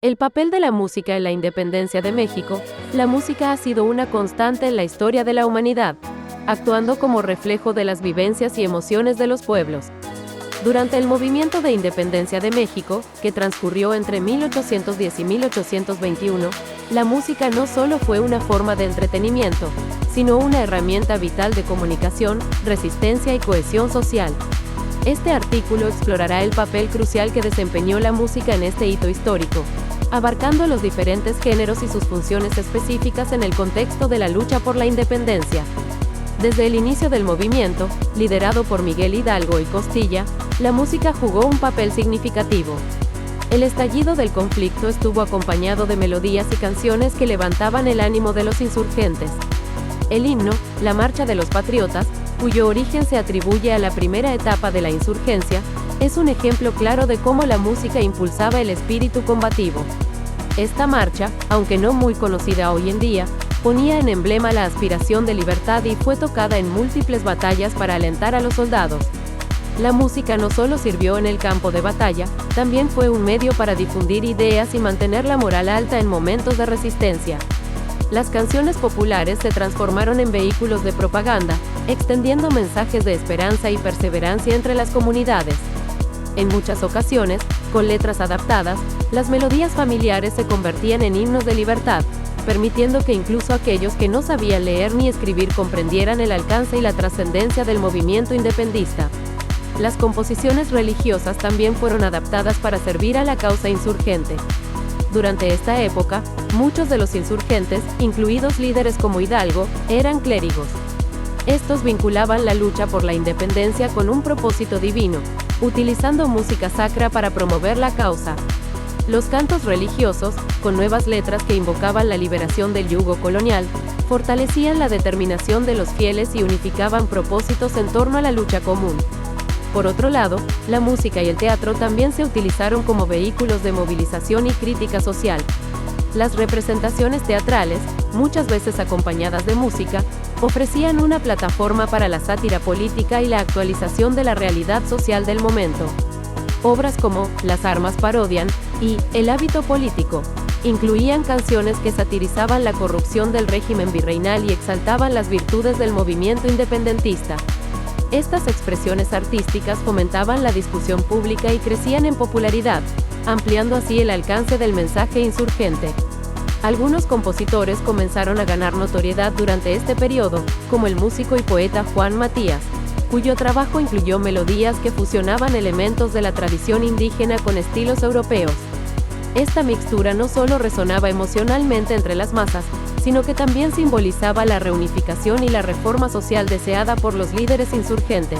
El papel de la música en la independencia de México. La música ha sido una constante en la historia de la humanidad, actuando como reflejo de las vivencias y emociones de los pueblos. Durante el movimiento de independencia de México, que transcurrió entre 1810 y 1821, la música no solo fue una forma de entretenimiento, sino una herramienta vital de comunicación, resistencia y cohesión social. Este artículo explorará el papel crucial que desempeñó la música en este hito histórico, abarcando los diferentes géneros y sus funciones específicas en el contexto de la lucha por la independencia. Desde el inicio del movimiento, liderado por Miguel Hidalgo y Costilla, la música jugó un papel significativo. El estallido del conflicto estuvo acompañado de melodías y canciones que levantaban el ánimo de los insurgentes. El himno, la Marcha de los Patriotas, cuyo origen se atribuye a la primera etapa de la insurgencia, es un ejemplo claro de cómo la música impulsaba el espíritu combativo. Esta marcha, aunque no muy conocida hoy en día, ponía en emblema la aspiración de libertad y fue tocada en múltiples batallas para alentar a los soldados. La música no solo sirvió en el campo de batalla, también fue un medio para difundir ideas y mantener la moral alta en momentos de resistencia. Las canciones populares se transformaron en vehículos de propaganda, extendiendo mensajes de esperanza y perseverancia entre las comunidades. En muchas ocasiones, con letras adaptadas, las melodías familiares se convertían en himnos de libertad, permitiendo que incluso aquellos que no sabían leer ni escribir comprendieran el alcance y la trascendencia del movimiento independentista. Las composiciones religiosas también fueron adaptadas para servir a la causa insurgente. Durante esta época, muchos de los insurgentes, incluidos líderes como Hidalgo, eran clérigos. Estos vinculaban la lucha por la independencia con un propósito divino, utilizando música sacra para promover la causa. Los cantos religiosos, con nuevas letras que invocaban la liberación del yugo colonial, fortalecían la determinación de los fieles y unificaban propósitos en torno a la lucha común. Por otro lado, la música y el teatro también se utilizaron como vehículos de movilización y crítica social. Las representaciones teatrales, muchas veces acompañadas de música, ofrecían una plataforma para la sátira política y la actualización de la realidad social del momento. Obras como Las armas parodian y El hábito político incluían canciones que satirizaban la corrupción del régimen virreinal y exaltaban las virtudes del movimiento independentista. Estas expresiones artísticas fomentaban la discusión pública y crecían en popularidad, ampliando así el alcance del mensaje insurgente. Algunos compositores comenzaron a ganar notoriedad durante este periodo, como el músico y poeta Juan Matías, cuyo trabajo incluyó melodías que fusionaban elementos de la tradición indígena con estilos europeos. Esta mixtura no solo resonaba emocionalmente entre las masas, sino que también simbolizaba la reunificación y la reforma social deseada por los líderes insurgentes.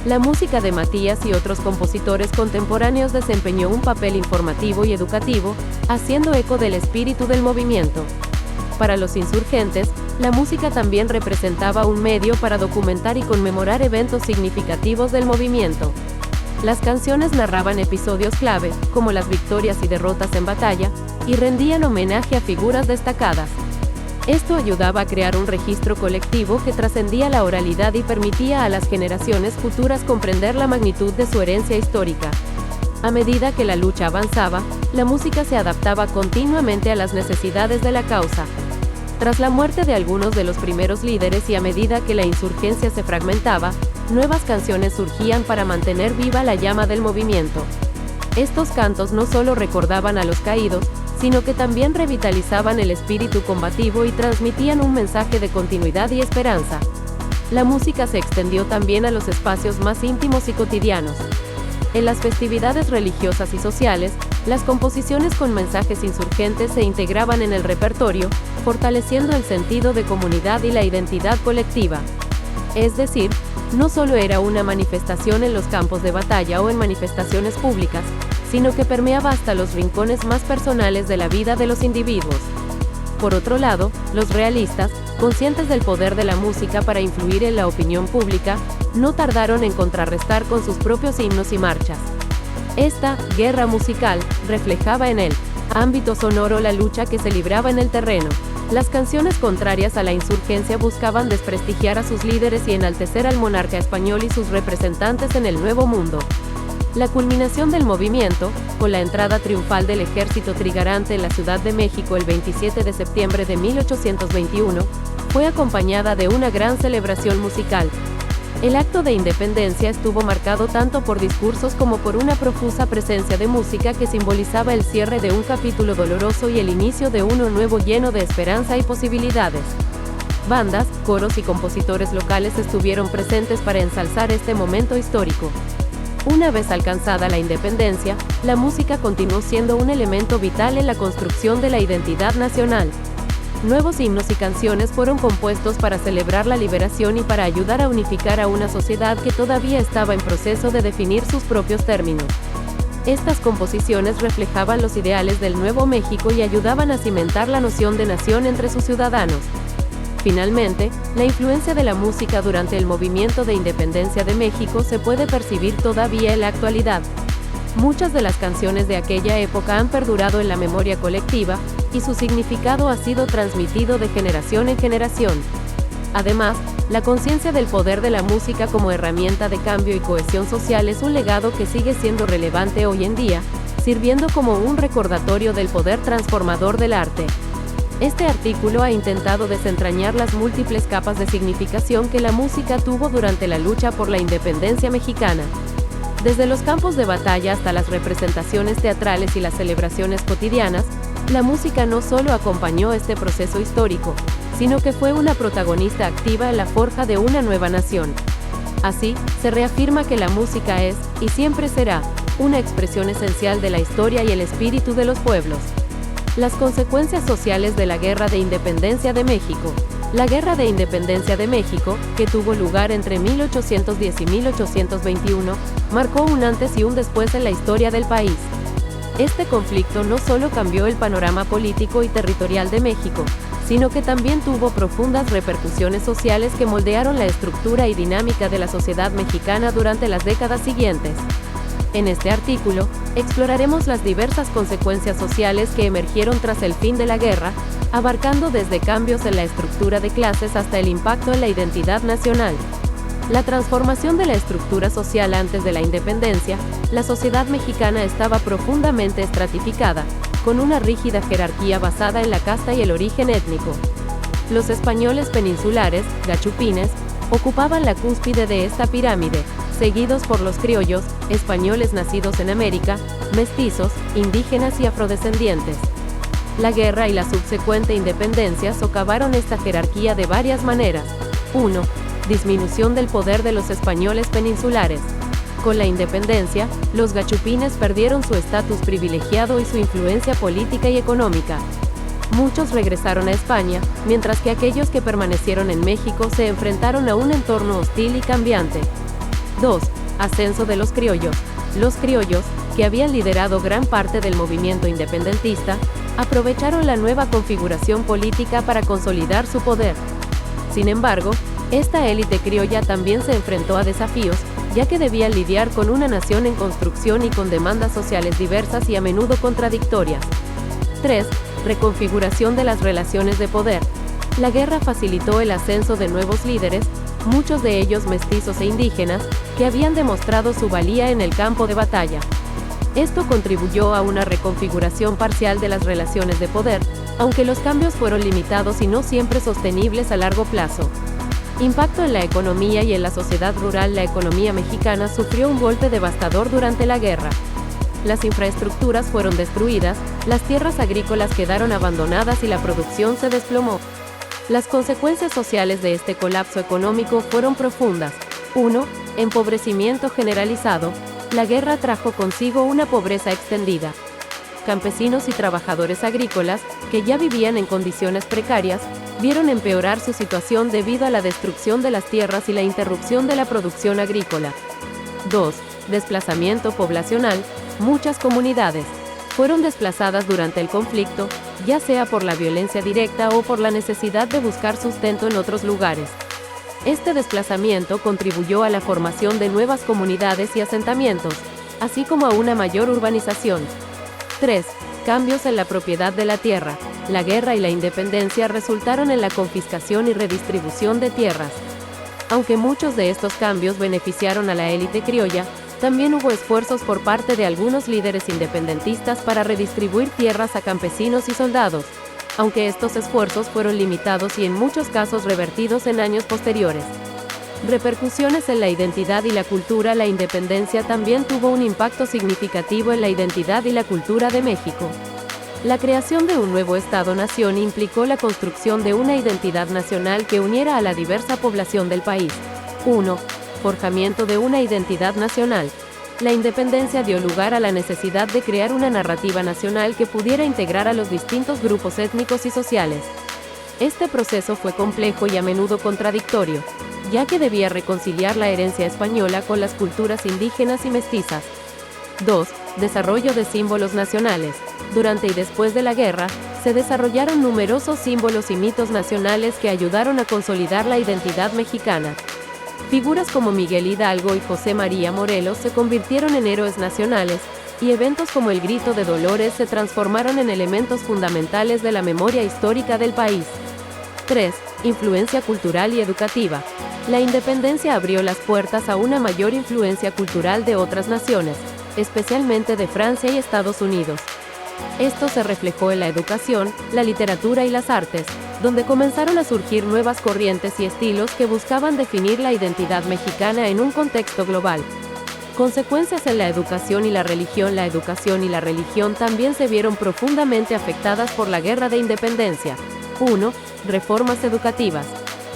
La música de Matías y otros compositores contemporáneos desempeñó un papel informativo y educativo, haciendo eco del espíritu del movimiento. Para los insurgentes, la música también representaba un medio para documentar y conmemorar eventos significativos del movimiento. Las canciones narraban episodios clave, como las victorias y derrotas en batalla, y rendían homenaje a figuras destacadas. Esto ayudaba a crear un registro colectivo que trascendía la oralidad y permitía a las generaciones futuras comprender la magnitud de su herencia histórica. A medida que la lucha avanzaba, la música se adaptaba continuamente a las necesidades de la causa. Tras la muerte de algunos de los primeros líderes y a medida que la insurgencia se fragmentaba, nuevas canciones surgían para mantener viva la llama del movimiento. Estos cantos no solo recordaban a los caídos, sino que también revitalizaban el espíritu combativo y transmitían un mensaje de continuidad y esperanza. La música se extendió también a los espacios más íntimos y cotidianos. En las festividades religiosas y sociales, las composiciones con mensajes insurgentes se integraban en el repertorio, fortaleciendo el sentido de comunidad y la identidad colectiva. Es decir, no solo era una manifestación en los campos de batalla o en manifestaciones públicas, sino que permeaba hasta los rincones más personales de la vida de los individuos. Por otro lado, los realistas, conscientes del poder de la música para influir en la opinión pública, no tardaron en contrarrestar con sus propios himnos y marchas. Esta guerra musical reflejaba en el ámbito sonoro la lucha que se libraba en el terreno. Las canciones contrarias a la insurgencia buscaban desprestigiar a sus líderes y enaltecer al monarca español y sus representantes en el Nuevo Mundo. La culminación del movimiento, con la entrada triunfal del ejército trigarante en la Ciudad de México el 27 de septiembre de 1821, fue acompañada de una gran celebración musical. El acto de independencia estuvo marcado tanto por discursos como por una profusa presencia de música que simbolizaba el cierre de un capítulo doloroso y el inicio de uno nuevo lleno de esperanza y posibilidades. Bandas, coros y compositores locales estuvieron presentes para ensalzar este momento histórico. Una vez alcanzada la independencia, la música continuó siendo un elemento vital en la construcción de la identidad nacional. Nuevos himnos y canciones fueron compuestos para celebrar la liberación y para ayudar a unificar a una sociedad que todavía estaba en proceso de definir sus propios términos. Estas composiciones reflejaban los ideales del Nuevo México y ayudaban a cimentar la noción de nación entre sus ciudadanos. Finalmente, la influencia de la música durante el movimiento de independencia de México se puede percibir todavía en la actualidad. Muchas de las canciones de aquella época han perdurado en la memoria colectiva, y su significado ha sido transmitido de generación en generación. Además, la conciencia del poder de la música como herramienta de cambio y cohesión social es un legado que sigue siendo relevante hoy en día, sirviendo como un recordatorio del poder transformador del arte. Este artículo ha intentado desentrañar las múltiples capas de significación que la música tuvo durante la lucha por la independencia mexicana. Desde los campos de batalla hasta las representaciones teatrales y las celebraciones cotidianas, la música no solo acompañó este proceso histórico, sino que fue una protagonista activa en la forja de una nueva nación. Así, se reafirma que la música es, y siempre será, una expresión esencial de la historia y el espíritu de los pueblos. Las consecuencias sociales de la Guerra de Independencia de México. La Guerra de Independencia de México, que tuvo lugar entre 1810 y 1821, marcó un antes y un después en la historia del país. Este conflicto no solo cambió el panorama político y territorial de México, sino que también tuvo profundas repercusiones sociales que moldearon la estructura y dinámica de la sociedad mexicana durante las décadas siguientes. En este artículo, exploraremos las diversas consecuencias sociales que emergieron tras el fin de la guerra, abarcando desde cambios en la estructura de clases hasta el impacto en la identidad nacional. La transformación de la estructura social antes de la independencia, la sociedad mexicana estaba profundamente estratificada, con una rígida jerarquía basada en la casta y el origen étnico. Los españoles peninsulares, gachupines, ocupaban la cúspide de esta pirámide, seguidos por los criollos, españoles nacidos en América, mestizos, indígenas y afrodescendientes. La guerra y la subsecuente independencia socavaron esta jerarquía de varias maneras. 1. Disminución del poder de los españoles peninsulares. Con la independencia, los gachupines perdieron su estatus privilegiado y su influencia política y económica. Muchos regresaron a España, mientras que aquellos que permanecieron en México se enfrentaron a un entorno hostil y cambiante. 2. Ascenso de los criollos. Los criollos, que habían liderado gran parte del movimiento independentista, aprovecharon la nueva configuración política para consolidar su poder. Sin embargo, esta élite criolla también se enfrentó a desafíos, ya que debía lidiar con una nación en construcción y con demandas sociales diversas y a menudo contradictorias. 3. Reconfiguración de las relaciones de poder. La guerra facilitó el ascenso de nuevos líderes, muchos de ellos mestizos e indígenas, que habían demostrado su valía en el campo de batalla. Esto contribuyó a una reconfiguración parcial de las relaciones de poder, aunque los cambios fueron limitados y no siempre sostenibles a largo plazo. Impacto en la economía y en la sociedad rural. La economía mexicana sufrió un golpe devastador durante la guerra. Las infraestructuras fueron destruidas, las tierras agrícolas quedaron abandonadas y la producción se desplomó. Las consecuencias sociales de este colapso económico fueron profundas. 1. Empobrecimiento generalizado. La guerra trajo consigo una pobreza extendida. Campesinos y trabajadores agrícolas, que ya vivían en condiciones precarias, vieron empeorar su situación debido a la destrucción de las tierras y la interrupción de la producción agrícola. 2. Desplazamiento poblacional. Muchas comunidades fueron desplazadas durante el conflicto, ya sea por la violencia directa o por la necesidad de buscar sustento en otros lugares. Este desplazamiento contribuyó a la formación de nuevas comunidades y asentamientos, así como a una mayor urbanización. 3. Cambios en la propiedad de la tierra. La guerra y la independencia resultaron en la confiscación y redistribución de tierras. Aunque muchos de estos cambios beneficiaron a la élite criolla, también hubo esfuerzos por parte de algunos líderes independentistas para redistribuir tierras a campesinos y soldados, aunque estos esfuerzos fueron limitados y en muchos casos revertidos en años posteriores. Repercusiones en la identidad y la cultura. La independencia también tuvo un impacto significativo en la identidad y la cultura de México. La creación de un nuevo Estado-nación implicó la construcción de una identidad nacional que uniera a la diversa población del país. 1. Forjamiento de una identidad nacional. La independencia dio lugar a la necesidad de crear una narrativa nacional que pudiera integrar a los distintos grupos étnicos y sociales. Este proceso fue complejo y a menudo contradictorio, ya que debía reconciliar la herencia española con las culturas indígenas y mestizas. 2. Desarrollo de símbolos nacionales. Durante y después de la guerra, se desarrollaron numerosos símbolos y mitos nacionales que ayudaron a consolidar la identidad mexicana. Figuras como Miguel Hidalgo y José María Morelos se convirtieron en héroes nacionales, y eventos como el Grito de Dolores se transformaron en elementos fundamentales de la memoria histórica del país. 3. Influencia cultural y educativa. La independencia abrió las puertas a una mayor influencia cultural de otras naciones, especialmente de Francia y Estados Unidos. Esto se reflejó en la educación, la literatura y las artes, donde comenzaron a surgir nuevas corrientes y estilos que buscaban definir la identidad mexicana en un contexto global. Consecuencias en la educación y la religión. La educación y la religión también se vieron profundamente afectadas por la Guerra de Independencia. 1. Reformas educativas.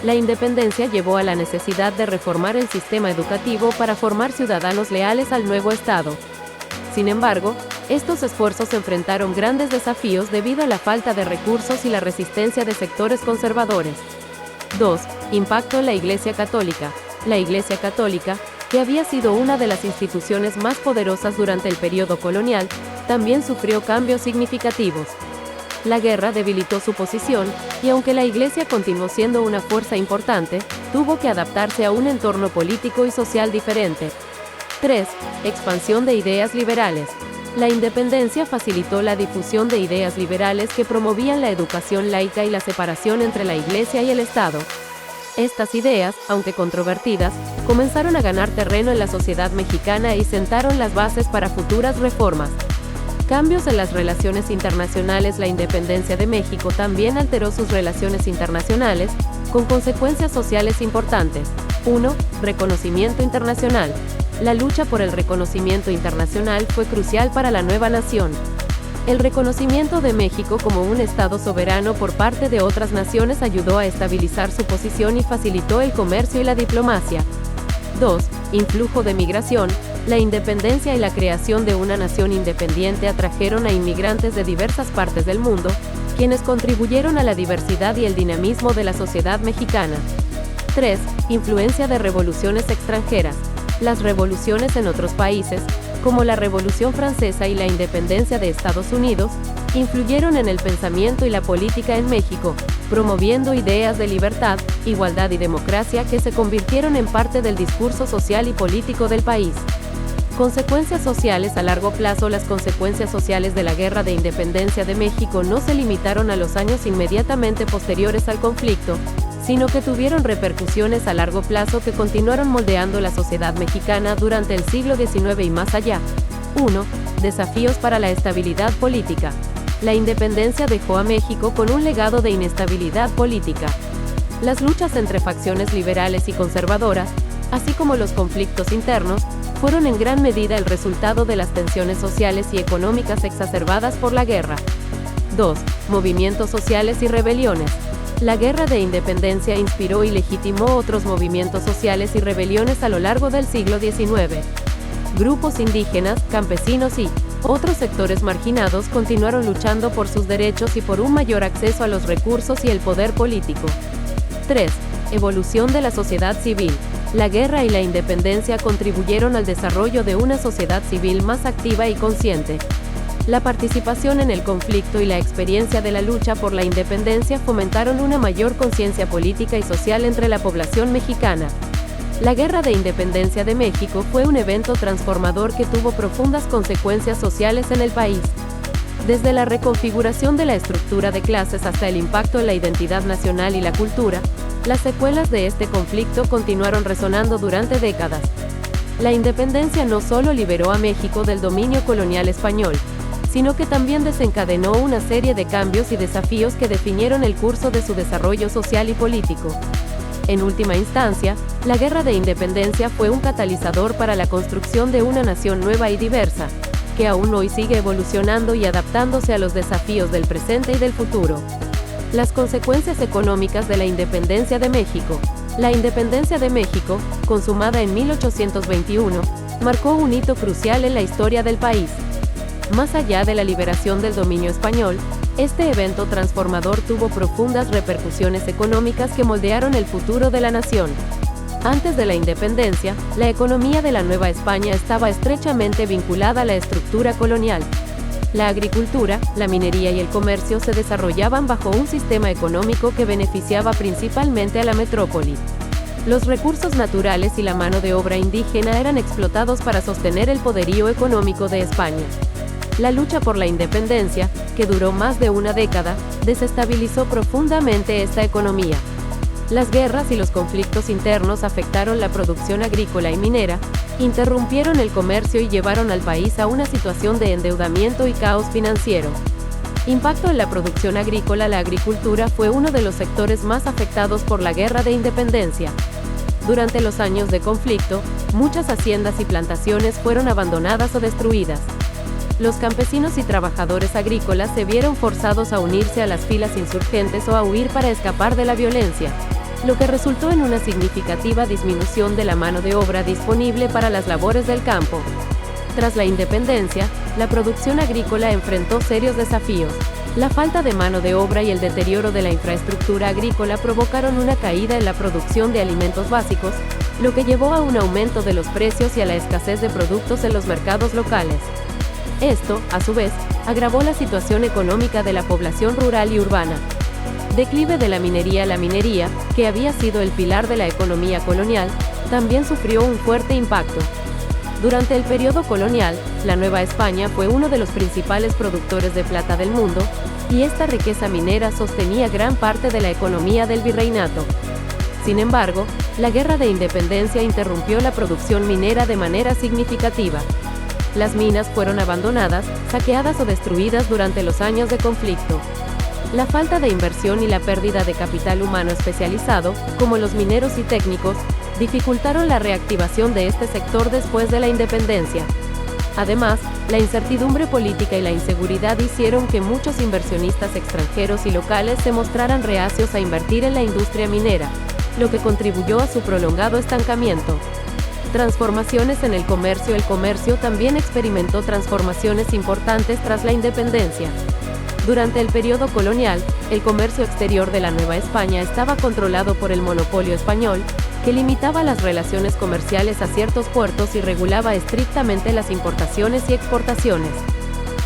La independencia llevó a la necesidad de reformar el sistema educativo para formar ciudadanos leales al nuevo Estado. Sin embargo, estos esfuerzos se enfrentaron grandes desafíos debido a la falta de recursos y la resistencia de sectores conservadores. 2. Impacto en la Iglesia Católica. La Iglesia Católica, que había sido una de las instituciones más poderosas durante el periodo colonial, también sufrió cambios significativos. La guerra debilitó su posición, y aunque la Iglesia continuó siendo una fuerza importante, tuvo que adaptarse a un entorno político y social diferente. 3. Expansión de ideas liberales. La independencia facilitó la difusión de ideas liberales que promovían la educación laica y la separación entre la Iglesia y el Estado. Estas ideas, aunque controvertidas, comenzaron a ganar terreno en la sociedad mexicana y sentaron las bases para futuras reformas. Cambios en las relaciones internacionales. La independencia de México también alteró sus relaciones internacionales, con consecuencias sociales importantes. 1. Reconocimiento internacional. La lucha por el reconocimiento internacional fue crucial para la nueva nación. El reconocimiento de México como un Estado soberano por parte de otras naciones ayudó a estabilizar su posición y facilitó el comercio y la diplomacia. 2. Influjo de migración. La independencia y la creación de una nación independiente atrajeron a inmigrantes de diversas partes del mundo, quienes contribuyeron a la diversidad y el dinamismo de la sociedad mexicana. 3. Influencia de revoluciones extranjeras. Las revoluciones en otros países, como la Revolución Francesa y la independencia de Estados Unidos, influyeron en el pensamiento y la política en México, promoviendo ideas de libertad, igualdad y democracia que se convirtieron en parte del discurso social y político del país. Consecuencias sociales a largo plazo. Las consecuencias sociales de la Guerra de Independencia de México no se limitaron a los años inmediatamente posteriores al conflicto, sino que tuvieron repercusiones a largo plazo que continuaron moldeando la sociedad mexicana durante el siglo XIX y más allá. 1. Desafíos para la estabilidad política. La independencia dejó a México con un legado de inestabilidad política. Las luchas entre facciones liberales y conservadoras, así como los conflictos internos, fueron en gran medida el resultado de las tensiones sociales y económicas exacerbadas por la guerra. 2. Movimientos sociales y rebeliones. La Guerra de Independencia inspiró y legitimó otros movimientos sociales y rebeliones a lo largo del siglo XIX. Grupos indígenas, campesinos y otros sectores marginados continuaron luchando por sus derechos y por un mayor acceso a los recursos y el poder político. 3. Evolución de la sociedad civil. La guerra y la independencia contribuyeron al desarrollo de una sociedad civil más activa y consciente. La participación en el conflicto y la experiencia de la lucha por la independencia fomentaron una mayor conciencia política y social entre la población mexicana. La Guerra de Independencia de México fue un evento transformador que tuvo profundas consecuencias sociales en el país. Desde la reconfiguración de la estructura de clases hasta el impacto en la identidad nacional y la cultura, las secuelas de este conflicto continuaron resonando durante décadas. La independencia no solo liberó a México del dominio colonial español, sino que también desencadenó una serie de cambios y desafíos que definieron el curso de su desarrollo social y político. En última instancia, la Guerra de Independencia fue un catalizador para la construcción de una nación nueva y diversa, que aún hoy sigue evolucionando y adaptándose a los desafíos del presente y del futuro. Las consecuencias económicas de la independencia de México. La independencia de México, consumada en 1821, marcó un hito crucial en la historia del país. Más allá de la liberación del dominio español, este evento transformador tuvo profundas repercusiones económicas que moldearon el futuro de la nación. Antes de la independencia, la economía de la Nueva España estaba estrechamente vinculada a la estructura colonial. La agricultura, la minería y el comercio se desarrollaban bajo un sistema económico que beneficiaba principalmente a la metrópoli. Los recursos naturales y la mano de obra indígena eran explotados para sostener el poderío económico de España. La lucha por la independencia, que duró más de una década, desestabilizó profundamente esta economía. Las guerras y los conflictos internos afectaron la producción agrícola y minera, interrumpieron el comercio y llevaron al país a una situación de endeudamiento y caos financiero. Impacto en la producción agrícola. La agricultura fue uno de los sectores más afectados por la Guerra de Independencia. Durante los años de conflicto, muchas haciendas y plantaciones fueron abandonadas o destruidas. Los campesinos y trabajadores agrícolas se vieron forzados a unirse a las filas insurgentes o a huir para escapar de la violencia, lo que resultó en una significativa disminución de la mano de obra disponible para las labores del campo. Tras la independencia, la producción agrícola enfrentó serios desafíos. La falta de mano de obra y el deterioro de la infraestructura agrícola provocaron una caída en la producción de alimentos básicos, lo que llevó a un aumento de los precios y a la escasez de productos en los mercados locales. Esto, a su vez, agravó la situación económica de la población rural y urbana. Declive de la minería. La minería, que había sido el pilar de la economía colonial, también sufrió un fuerte impacto. Durante el periodo colonial, la Nueva España fue uno de los principales productores de plata del mundo, y esta riqueza minera sostenía gran parte de la economía del virreinato. Sin embargo, la Guerra de Independencia interrumpió la producción minera de manera significativa. Las minas fueron abandonadas, saqueadas o destruidas durante los años de conflicto. La falta de inversión y la pérdida de capital humano especializado, como los mineros y técnicos, dificultaron la reactivación de este sector después de la independencia. Además, la incertidumbre política y la inseguridad hicieron que muchos inversionistas extranjeros y locales se mostraran reacios a invertir en la industria minera, lo que contribuyó a su prolongado estancamiento. Transformaciones en el comercio. El comercio también experimentó transformaciones importantes tras la independencia. Durante el periodo colonial, el comercio exterior de la Nueva España estaba controlado por el monopolio español, que limitaba las relaciones comerciales a ciertos puertos y regulaba estrictamente las importaciones y exportaciones.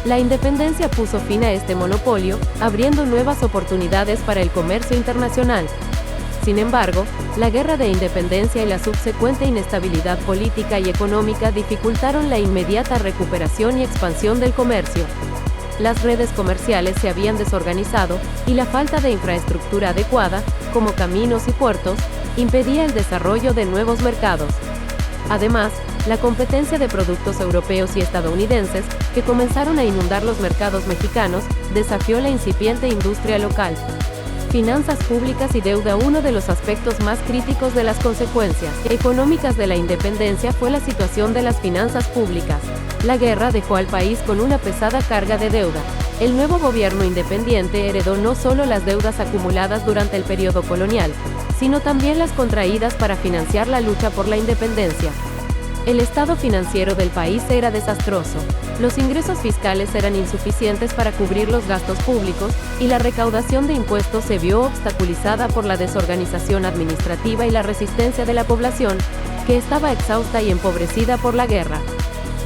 La independencia puso fin a este monopolio, abriendo nuevas oportunidades para el comercio internacional. Sin embargo, la Guerra de Independencia y la subsecuente inestabilidad política y económica dificultaron la inmediata recuperación y expansión del comercio. Las redes comerciales se habían desorganizado, y la falta de infraestructura adecuada, como caminos y puertos, impedía el desarrollo de nuevos mercados. Además, la competencia de productos europeos y estadounidenses, que comenzaron a inundar los mercados mexicanos, desafió la incipiente industria local. Finanzas públicas y deuda. Uno de los aspectos más críticos de las consecuencias económicas de la independencia fue la situación de las finanzas públicas. La guerra dejó al país con una pesada carga de deuda. El nuevo gobierno independiente heredó no solo las deudas acumuladas durante el periodo colonial, sino también las contraídas para financiar la lucha por la independencia. El estado financiero del país era desastroso. Los ingresos fiscales eran insuficientes para cubrir los gastos públicos, y la recaudación de impuestos se vio obstaculizada por la desorganización administrativa y la resistencia de la población, que estaba exhausta y empobrecida por la guerra.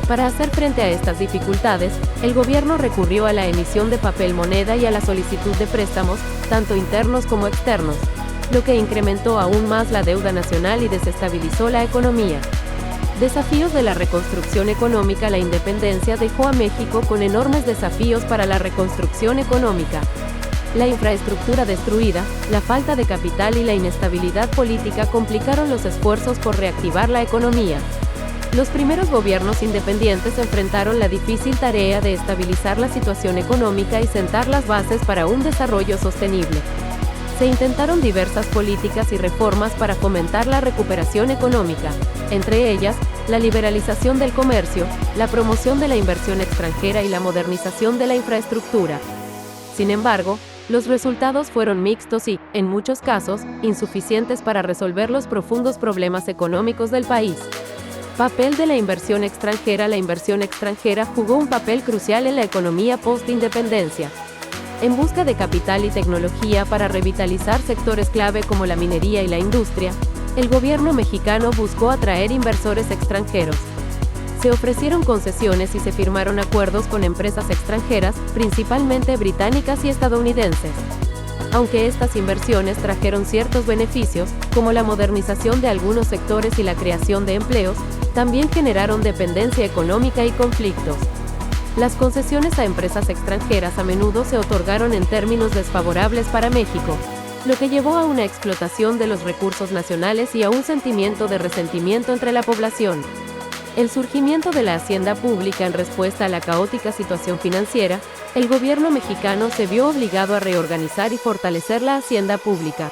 Para hacer frente a estas dificultades, el gobierno recurrió a la emisión de papel moneda y a la solicitud de préstamos, tanto internos como externos, lo que incrementó aún más la deuda nacional y desestabilizó la economía. Desafíos de la reconstrucción económica. La independencia dejó a México con enormes desafíos para la reconstrucción económica. La infraestructura destruida, la falta de capital y la inestabilidad política complicaron los esfuerzos por reactivar la economía. Los primeros gobiernos independientes enfrentaron la difícil tarea de estabilizar la situación económica y sentar las bases para un desarrollo sostenible. Se intentaron diversas políticas y reformas para fomentar la recuperación económica, entre ellas, la liberalización del comercio, la promoción de la inversión extranjera y la modernización de la infraestructura. Sin embargo, los resultados fueron mixtos y, en muchos casos, insuficientes para resolver los profundos problemas económicos del país. Papel de la inversión extranjera. La inversión extranjera jugó un papel crucial en la economía post-independencia. En busca de capital y tecnología para revitalizar sectores clave como la minería y la industria, el gobierno mexicano buscó atraer inversores extranjeros. Se ofrecieron concesiones y se firmaron acuerdos con empresas extranjeras, principalmente británicas y estadounidenses. Aunque estas inversiones trajeron ciertos beneficios, como la modernización de algunos sectores y la creación de empleos, también generaron dependencia económica y conflictos. Las concesiones a empresas extranjeras a menudo se otorgaron en términos desfavorables para México, lo que llevó a una explotación de los recursos nacionales y a un sentimiento de resentimiento entre la población. El surgimiento de la hacienda pública. En respuesta a la caótica situación financiera, el gobierno mexicano se vio obligado a reorganizar y fortalecer la hacienda pública.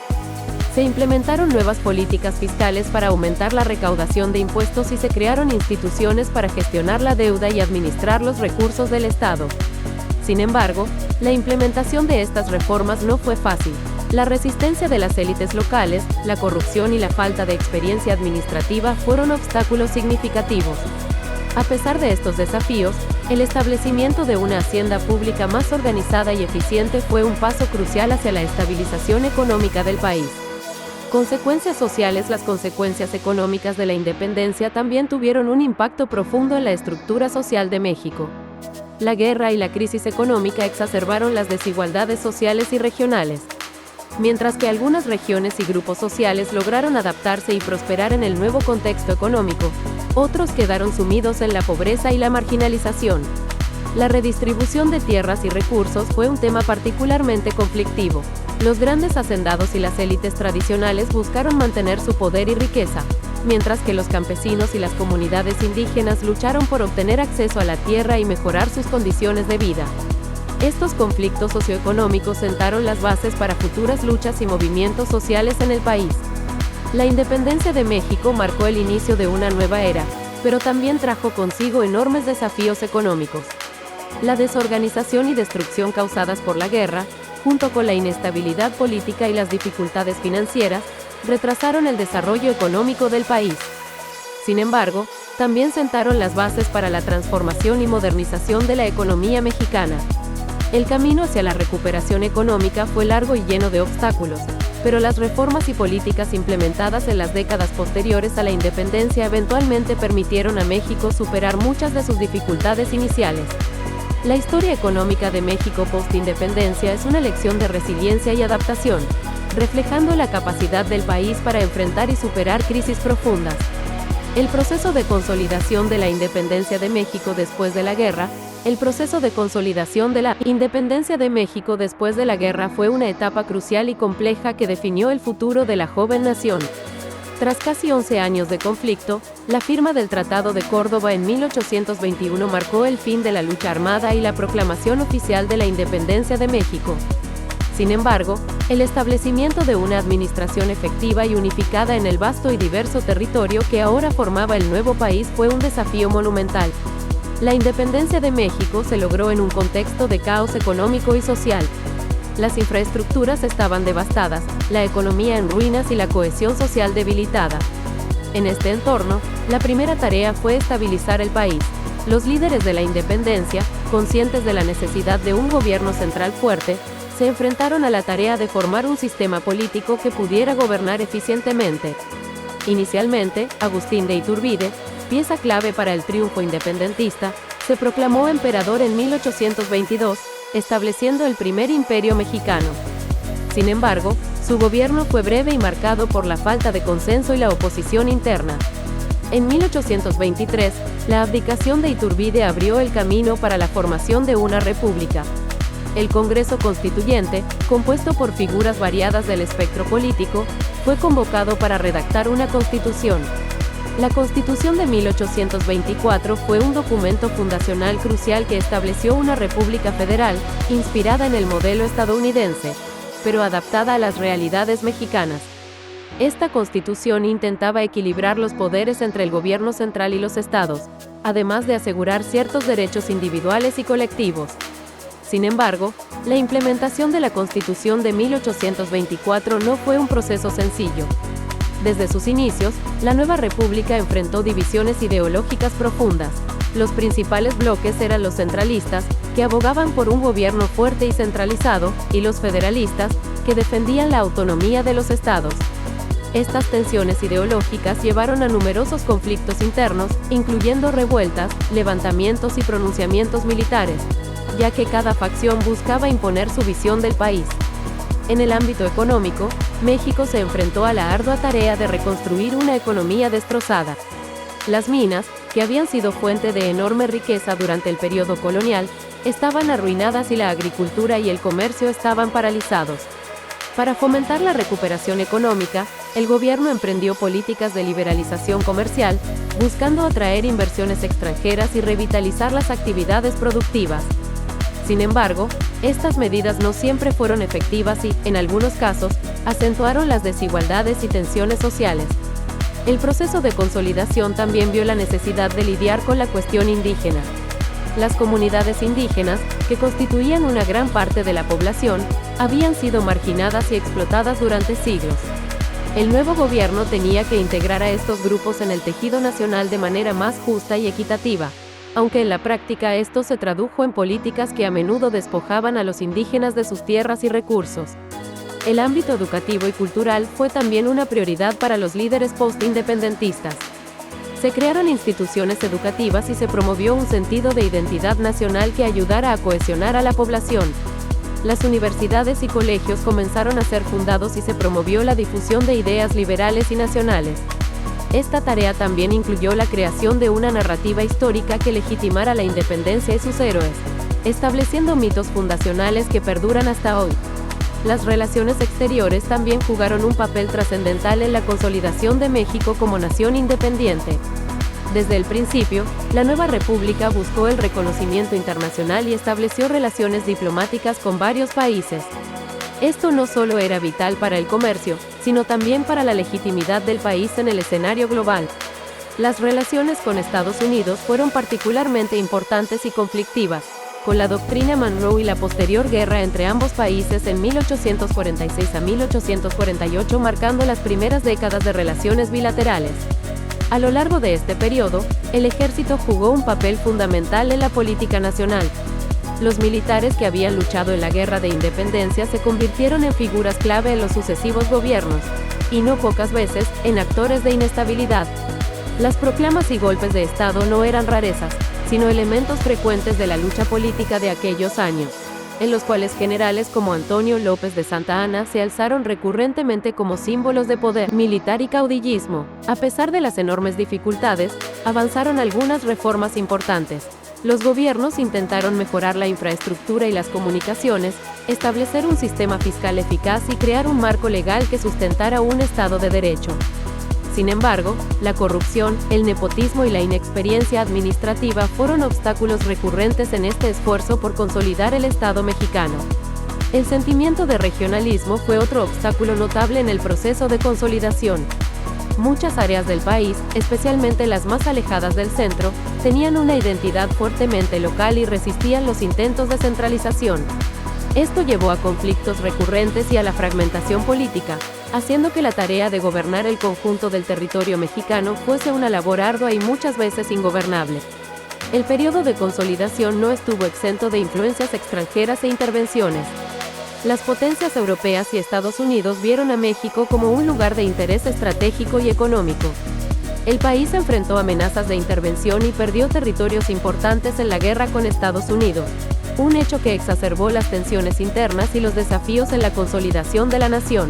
Se implementaron nuevas políticas fiscales para aumentar la recaudación de impuestos y se crearon instituciones para gestionar la deuda y administrar los recursos del Estado. Sin embargo, la implementación de estas reformas no fue fácil. La resistencia de las élites locales, la corrupción y la falta de experiencia administrativa fueron obstáculos significativos. A pesar de estos desafíos, el establecimiento de una hacienda pública más organizada y eficiente fue un paso crucial hacia la estabilización económica del país. Consecuencias sociales. Las consecuencias económicas de la independencia también tuvieron un impacto profundo en la estructura social de México. La guerra y la crisis económica exacerbaron las desigualdades sociales y regionales. Mientras que algunas regiones y grupos sociales lograron adaptarse y prosperar en el nuevo contexto económico, otros quedaron sumidos en la pobreza y la marginalización. La redistribución de tierras y recursos fue un tema particularmente conflictivo. Los grandes hacendados y las élites tradicionales buscaron mantener su poder y riqueza, mientras que los campesinos y las comunidades indígenas lucharon por obtener acceso a la tierra y mejorar sus condiciones de vida. Estos conflictos socioeconómicos sentaron las bases para futuras luchas y movimientos sociales en el país. La independencia de México marcó el inicio de una nueva era, pero también trajo consigo enormes desafíos económicos. La desorganización y destrucción causadas por la guerra, junto con la inestabilidad política y las dificultades financieras, retrasaron el desarrollo económico del país. Sin embargo, también sentaron las bases para la transformación y modernización de la economía mexicana. El camino hacia la recuperación económica fue largo y lleno de obstáculos, pero las reformas y políticas implementadas en las décadas posteriores a la independencia eventualmente permitieron a México superar muchas de sus dificultades iniciales. La historia económica de México post-independencia es una lección de resiliencia y adaptación, reflejando la capacidad del país para enfrentar y superar crisis profundas. El proceso de consolidación de la independencia de México después de la guerra. El proceso de consolidación de la independencia de México después de la guerra fue una etapa crucial y compleja que definió el futuro de la joven nación. Tras casi 11 años de conflicto, la firma del Tratado de Córdoba en 1821 marcó el fin de la lucha armada y la proclamación oficial de la independencia de México. Sin embargo, el establecimiento de una administración efectiva y unificada en el vasto y diverso territorio que ahora formaba el nuevo país fue un desafío monumental. La independencia de México se logró en un contexto de caos económico y social. Las infraestructuras estaban devastadas, la economía en ruinas y la cohesión social debilitada. En este entorno, la primera tarea fue estabilizar el país. Los líderes de la independencia, conscientes de la necesidad de un gobierno central fuerte, se enfrentaron a la tarea de formar un sistema político que pudiera gobernar eficientemente. Inicialmente, Agustín de Iturbide, pieza clave para el triunfo independentista, se proclamó emperador en 1822, estableciendo el primer imperio mexicano. Sin embargo, su gobierno fue breve y marcado por la falta de consenso y la oposición interna. En 1823, la abdicación de Iturbide abrió el camino para la formación de una república. El Congreso Constituyente, compuesto por figuras variadas del espectro político, fue convocado para redactar una constitución. La Constitución de 1824 fue un documento fundacional crucial que estableció una república federal, inspirada en el modelo estadounidense, pero adaptada a las realidades mexicanas. Esta Constitución intentaba equilibrar los poderes entre el gobierno central y los estados, además de asegurar ciertos derechos individuales y colectivos. Sin embargo, la implementación de la Constitución de 1824 no fue un proceso sencillo. Desde sus inicios, la nueva república enfrentó divisiones ideológicas profundas. Los principales bloques eran los centralistas, que abogaban por un gobierno fuerte y centralizado, y los federalistas, que defendían la autonomía de los estados. Estas tensiones ideológicas llevaron a numerosos conflictos internos, incluyendo revueltas, levantamientos y pronunciamientos militares, ya que cada facción buscaba imponer su visión del país. En el ámbito económico, México se enfrentó a la ardua tarea de reconstruir una economía destrozada. Las minas, que habían sido fuente de enorme riqueza durante el periodo colonial, estaban arruinadas y la agricultura y el comercio estaban paralizados. Para fomentar la recuperación económica, el gobierno emprendió políticas de liberalización comercial, buscando atraer inversiones extranjeras y revitalizar las actividades productivas. Sin embargo, estas medidas no siempre fueron efectivas y, en algunos casos, acentuaron las desigualdades y tensiones sociales. El proceso de consolidación también vio la necesidad de lidiar con la cuestión indígena. Las comunidades indígenas, que constituían una gran parte de la población, habían sido marginadas y explotadas durante siglos. El nuevo gobierno tenía que integrar a estos grupos en el tejido nacional de manera más justa y equitativa, aunque en la práctica esto se tradujo en políticas que a menudo despojaban a los indígenas de sus tierras y recursos. El ámbito educativo y cultural fue también una prioridad para los líderes post-independentistas. Se crearon instituciones educativas y se promovió un sentido de identidad nacional que ayudara a cohesionar a la población. Las universidades y colegios comenzaron a ser fundados y se promovió la difusión de ideas liberales y nacionales. Esta tarea también incluyó la creación de una narrativa histórica que legitimara la independencia y sus héroes, estableciendo mitos fundacionales que perduran hasta hoy. Las relaciones exteriores también jugaron un papel trascendental en la consolidación de México como nación independiente. Desde el principio, la nueva república buscó el reconocimiento internacional y estableció relaciones diplomáticas con varios países. Esto no solo era vital para el comercio, sino también para la legitimidad del país en el escenario global. Las relaciones con Estados Unidos fueron particularmente importantes y conflictivas, con la doctrina Monroe y la posterior guerra entre ambos países en 1846 a 1848 marcando las primeras décadas de relaciones bilaterales. A lo largo de este periodo, el ejército jugó un papel fundamental en la política nacional. Los militares que habían luchado en la Guerra de Independencia se convirtieron en figuras clave en los sucesivos gobiernos, y no pocas veces, en actores de inestabilidad. Las proclamas y golpes de Estado no eran rarezas, sino elementos frecuentes de la lucha política de aquellos años, en los cuales generales como Antonio López de Santa Anna se alzaron recurrentemente como símbolos de poder militar y caudillismo. A pesar de las enormes dificultades, avanzaron algunas reformas importantes. Los gobiernos intentaron mejorar la infraestructura y las comunicaciones, establecer un sistema fiscal eficaz y crear un marco legal que sustentara un Estado de Derecho. Sin embargo, la corrupción, el nepotismo y la inexperiencia administrativa fueron obstáculos recurrentes en este esfuerzo por consolidar el Estado mexicano. El sentimiento de regionalismo fue otro obstáculo notable en el proceso de consolidación. Muchas áreas del país, especialmente las más alejadas del centro, tenían una identidad fuertemente local y resistían los intentos de centralización. Esto llevó a conflictos recurrentes y a la fragmentación política, haciendo que la tarea de gobernar el conjunto del territorio mexicano fuese una labor ardua y muchas veces ingobernable. El periodo de consolidación no estuvo exento de influencias extranjeras e intervenciones. Las potencias europeas y Estados Unidos vieron a México como un lugar de interés estratégico y económico. El país enfrentó amenazas de intervención y perdió territorios importantes en la guerra con Estados Unidos, un hecho que exacerbó las tensiones internas y los desafíos en la consolidación de la nación.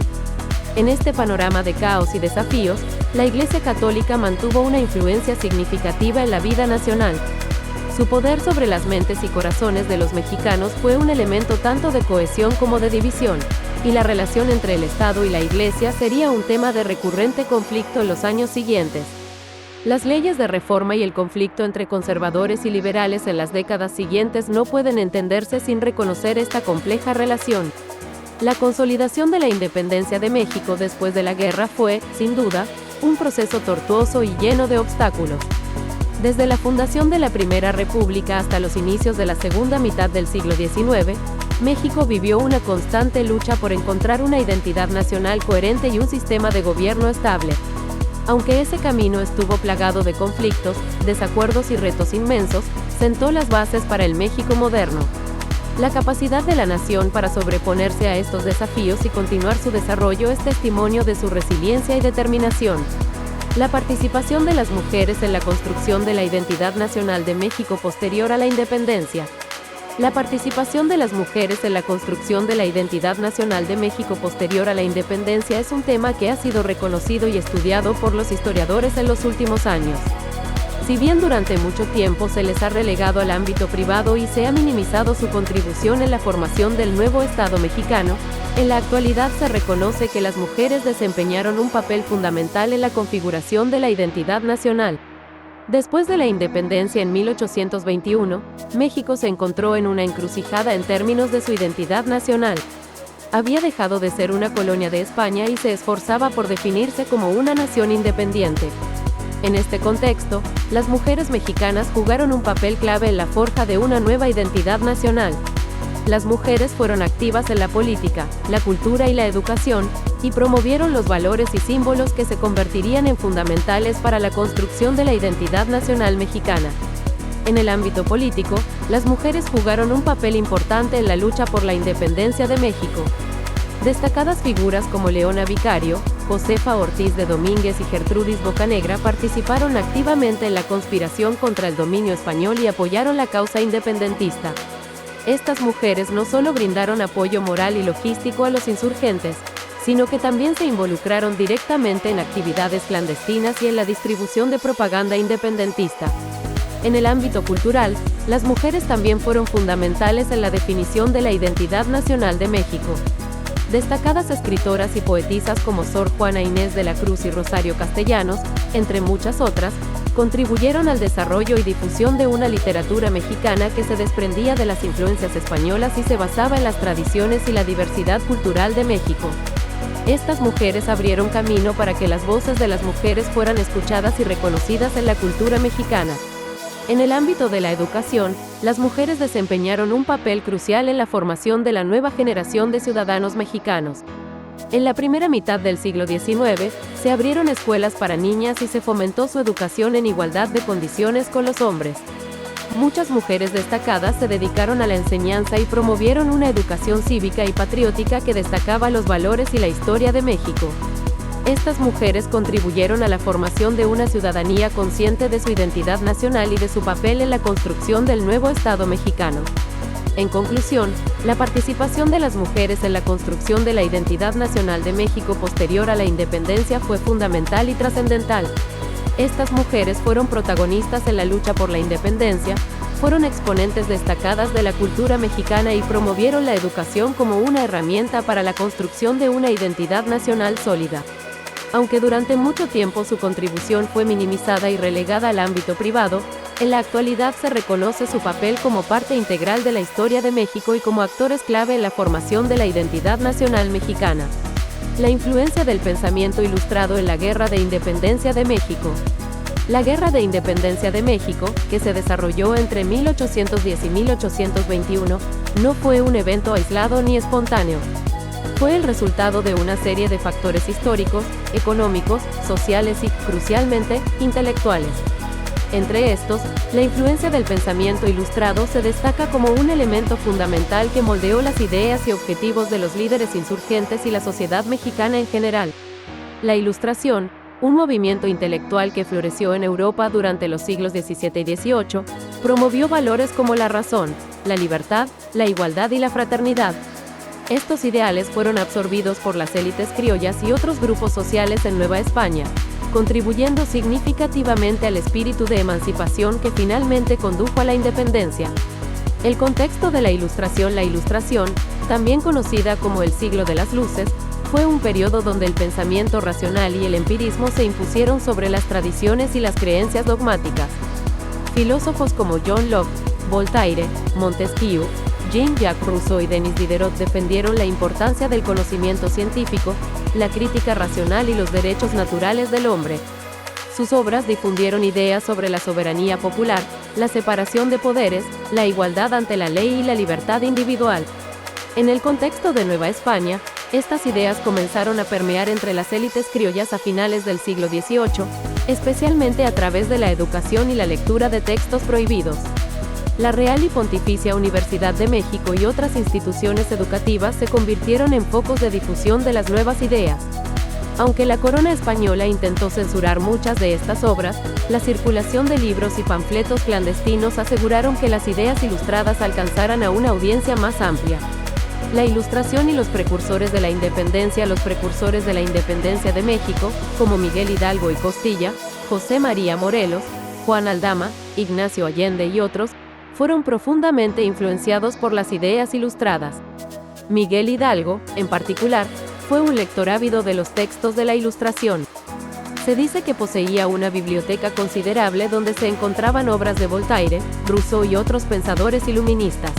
En este panorama de caos y desafíos, la Iglesia Católica mantuvo una influencia significativa en la vida nacional. Su poder sobre las mentes y corazones de los mexicanos fue un elemento tanto de cohesión como de división, y la relación entre el Estado y la Iglesia sería un tema de recurrente conflicto en los años siguientes. Las leyes de reforma y el conflicto entre conservadores y liberales en las décadas siguientes no pueden entenderse sin reconocer esta compleja relación. La consolidación de la independencia de México después de la guerra fue, sin duda, un proceso tortuoso y lleno de obstáculos. Desde la fundación de la Primera República hasta los inicios de la segunda mitad del siglo XIX, México vivió una constante lucha por encontrar una identidad nacional coherente y un sistema de gobierno estable. Aunque ese camino estuvo plagado de conflictos, desacuerdos y retos inmensos, sentó las bases para el México moderno. La capacidad de la nación para sobreponerse a estos desafíos y continuar su desarrollo es testimonio de su resiliencia y determinación. La participación de las mujeres en la construcción de la identidad nacional de México posterior a la independencia. La participación de las mujeres en la construcción de la identidad nacional de México posterior a la independencia es un tema que ha sido reconocido y estudiado por los historiadores en los últimos años. Si bien durante mucho tiempo se les ha relegado al ámbito privado y se ha minimizado su contribución en la formación del nuevo Estado mexicano, en la actualidad se reconoce que las mujeres desempeñaron un papel fundamental en la configuración de la identidad nacional. Después de la independencia en 1821, México se encontró en una encrucijada en términos de su identidad nacional. Había dejado de ser una colonia de España y se esforzaba por definirse como una nación independiente. En este contexto, las mujeres mexicanas jugaron un papel clave en la forja de una nueva identidad nacional. Las mujeres fueron activas en la política, la cultura y la educación, y promovieron los valores y símbolos que se convertirían en fundamentales para la construcción de la identidad nacional mexicana. En el ámbito político, las mujeres jugaron un papel importante en la lucha por la independencia de México. Destacadas figuras como Leona Vicario, Josefa Ortiz de Domínguez y Gertrudis Bocanegra participaron activamente en la conspiración contra el dominio español y apoyaron la causa independentista. Estas mujeres no solo brindaron apoyo moral y logístico a los insurgentes, sino que también se involucraron directamente en actividades clandestinas y en la distribución de propaganda independentista. En el ámbito cultural, las mujeres también fueron fundamentales en la definición de la identidad nacional de México. Destacadas escritoras y poetisas como Sor Juana Inés de la Cruz y Rosario Castellanos, entre muchas otras, contribuyeron al desarrollo y difusión de una literatura mexicana que se desprendía de las influencias españolas y se basaba en las tradiciones y la diversidad cultural de México. Estas mujeres abrieron camino para que las voces de las mujeres fueran escuchadas y reconocidas en la cultura mexicana. En el ámbito de la educación, las mujeres desempeñaron un papel crucial en la formación de la nueva generación de ciudadanos mexicanos. En la primera mitad del siglo XIX, se abrieron escuelas para niñas y se fomentó su educación en igualdad de condiciones con los hombres. Muchas mujeres destacadas se dedicaron a la enseñanza y promovieron una educación cívica y patriótica que destacaba los valores y la historia de México. Estas mujeres contribuyeron a la formación de una ciudadanía consciente de su identidad nacional y de su papel en la construcción del nuevo Estado mexicano. En conclusión, la participación de las mujeres en la construcción de la identidad nacional de México posterior a la independencia fue fundamental y trascendental. Estas mujeres fueron protagonistas en la lucha por la independencia, fueron exponentes destacadas de la cultura mexicana y promovieron la educación como una herramienta para la construcción de una identidad nacional sólida. Aunque durante mucho tiempo su contribución fue minimizada y relegada al ámbito privado, en la actualidad se reconoce su papel como parte integral de la historia de México y como actores clave en la formación de la identidad nacional mexicana. La influencia del pensamiento ilustrado en la Guerra de Independencia de México. La Guerra de Independencia de México, que se desarrolló entre 1810 y 1821, no fue un evento aislado ni espontáneo. Fue el resultado de una serie de factores históricos, económicos, sociales y, crucialmente, intelectuales. Entre estos, la influencia del pensamiento ilustrado se destaca como un elemento fundamental que moldeó las ideas y objetivos de los líderes insurgentes y la sociedad mexicana en general. La Ilustración, un movimiento intelectual que floreció en Europa durante los siglos XVII y XVIII, promovió valores como la razón, la libertad, la igualdad y la fraternidad. Estos ideales fueron absorbidos por las élites criollas y otros grupos sociales en Nueva España, contribuyendo significativamente al espíritu de emancipación que finalmente condujo a la independencia. El contexto de la Ilustración, también conocida como el Siglo de las Luces, Fue un periodo donde el pensamiento racional y el empirismo se impusieron sobre las tradiciones y las creencias dogmáticas. Filósofos como John Locke, Voltaire, Montesquieu, Jean-Jacques Rousseau y Denis Diderot defendieron la importancia del conocimiento científico, la crítica racional y los derechos naturales del hombre. Sus obras difundieron ideas sobre la soberanía popular, la separación de poderes, la igualdad ante la ley y la libertad individual. En el contexto de Nueva España, estas ideas comenzaron a permear entre las élites criollas a finales del siglo XVIII, especialmente a través de la educación y la lectura de textos prohibidos. La Real y Pontificia Universidad de México y otras instituciones educativas se convirtieron en focos de difusión de las nuevas ideas. Aunque la corona española intentó censurar muchas de estas obras, la circulación de libros y panfletos clandestinos aseguraron que las ideas ilustradas alcanzaran a una audiencia más amplia. La Ilustración y los precursores de la independencia. Los precursores de la independencia de México, como Miguel Hidalgo y Costilla, José María Morelos, Juan Aldama, Ignacio Allende y otros, fueron profundamente influenciados por las ideas ilustradas. Miguel Hidalgo, en particular, fue un lector ávido de los textos de la Ilustración. Se dice que poseía una biblioteca considerable donde se encontraban obras de Voltaire, Rousseau y otros pensadores iluministas.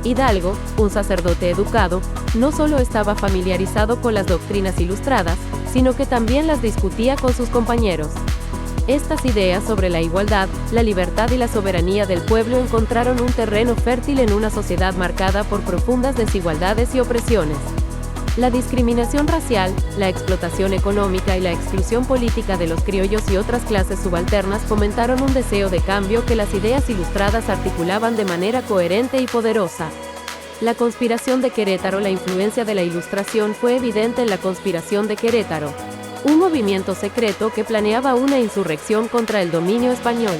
Hidalgo, un sacerdote educado, no solo estaba familiarizado con las doctrinas ilustradas, sino que también las discutía con sus compañeros. Estas ideas sobre la igualdad, la libertad y la soberanía del pueblo encontraron un terreno fértil en una sociedad marcada por profundas desigualdades y opresiones. La discriminación racial, la explotación económica y la exclusión política de los criollos y otras clases subalternas fomentaron un deseo de cambio que las ideas ilustradas articulaban de manera coherente y poderosa. La conspiración de Querétaro. La influencia de la Ilustración fue evidente en la conspiración de Querétaro, un movimiento secreto que planeaba una insurrección contra el dominio español.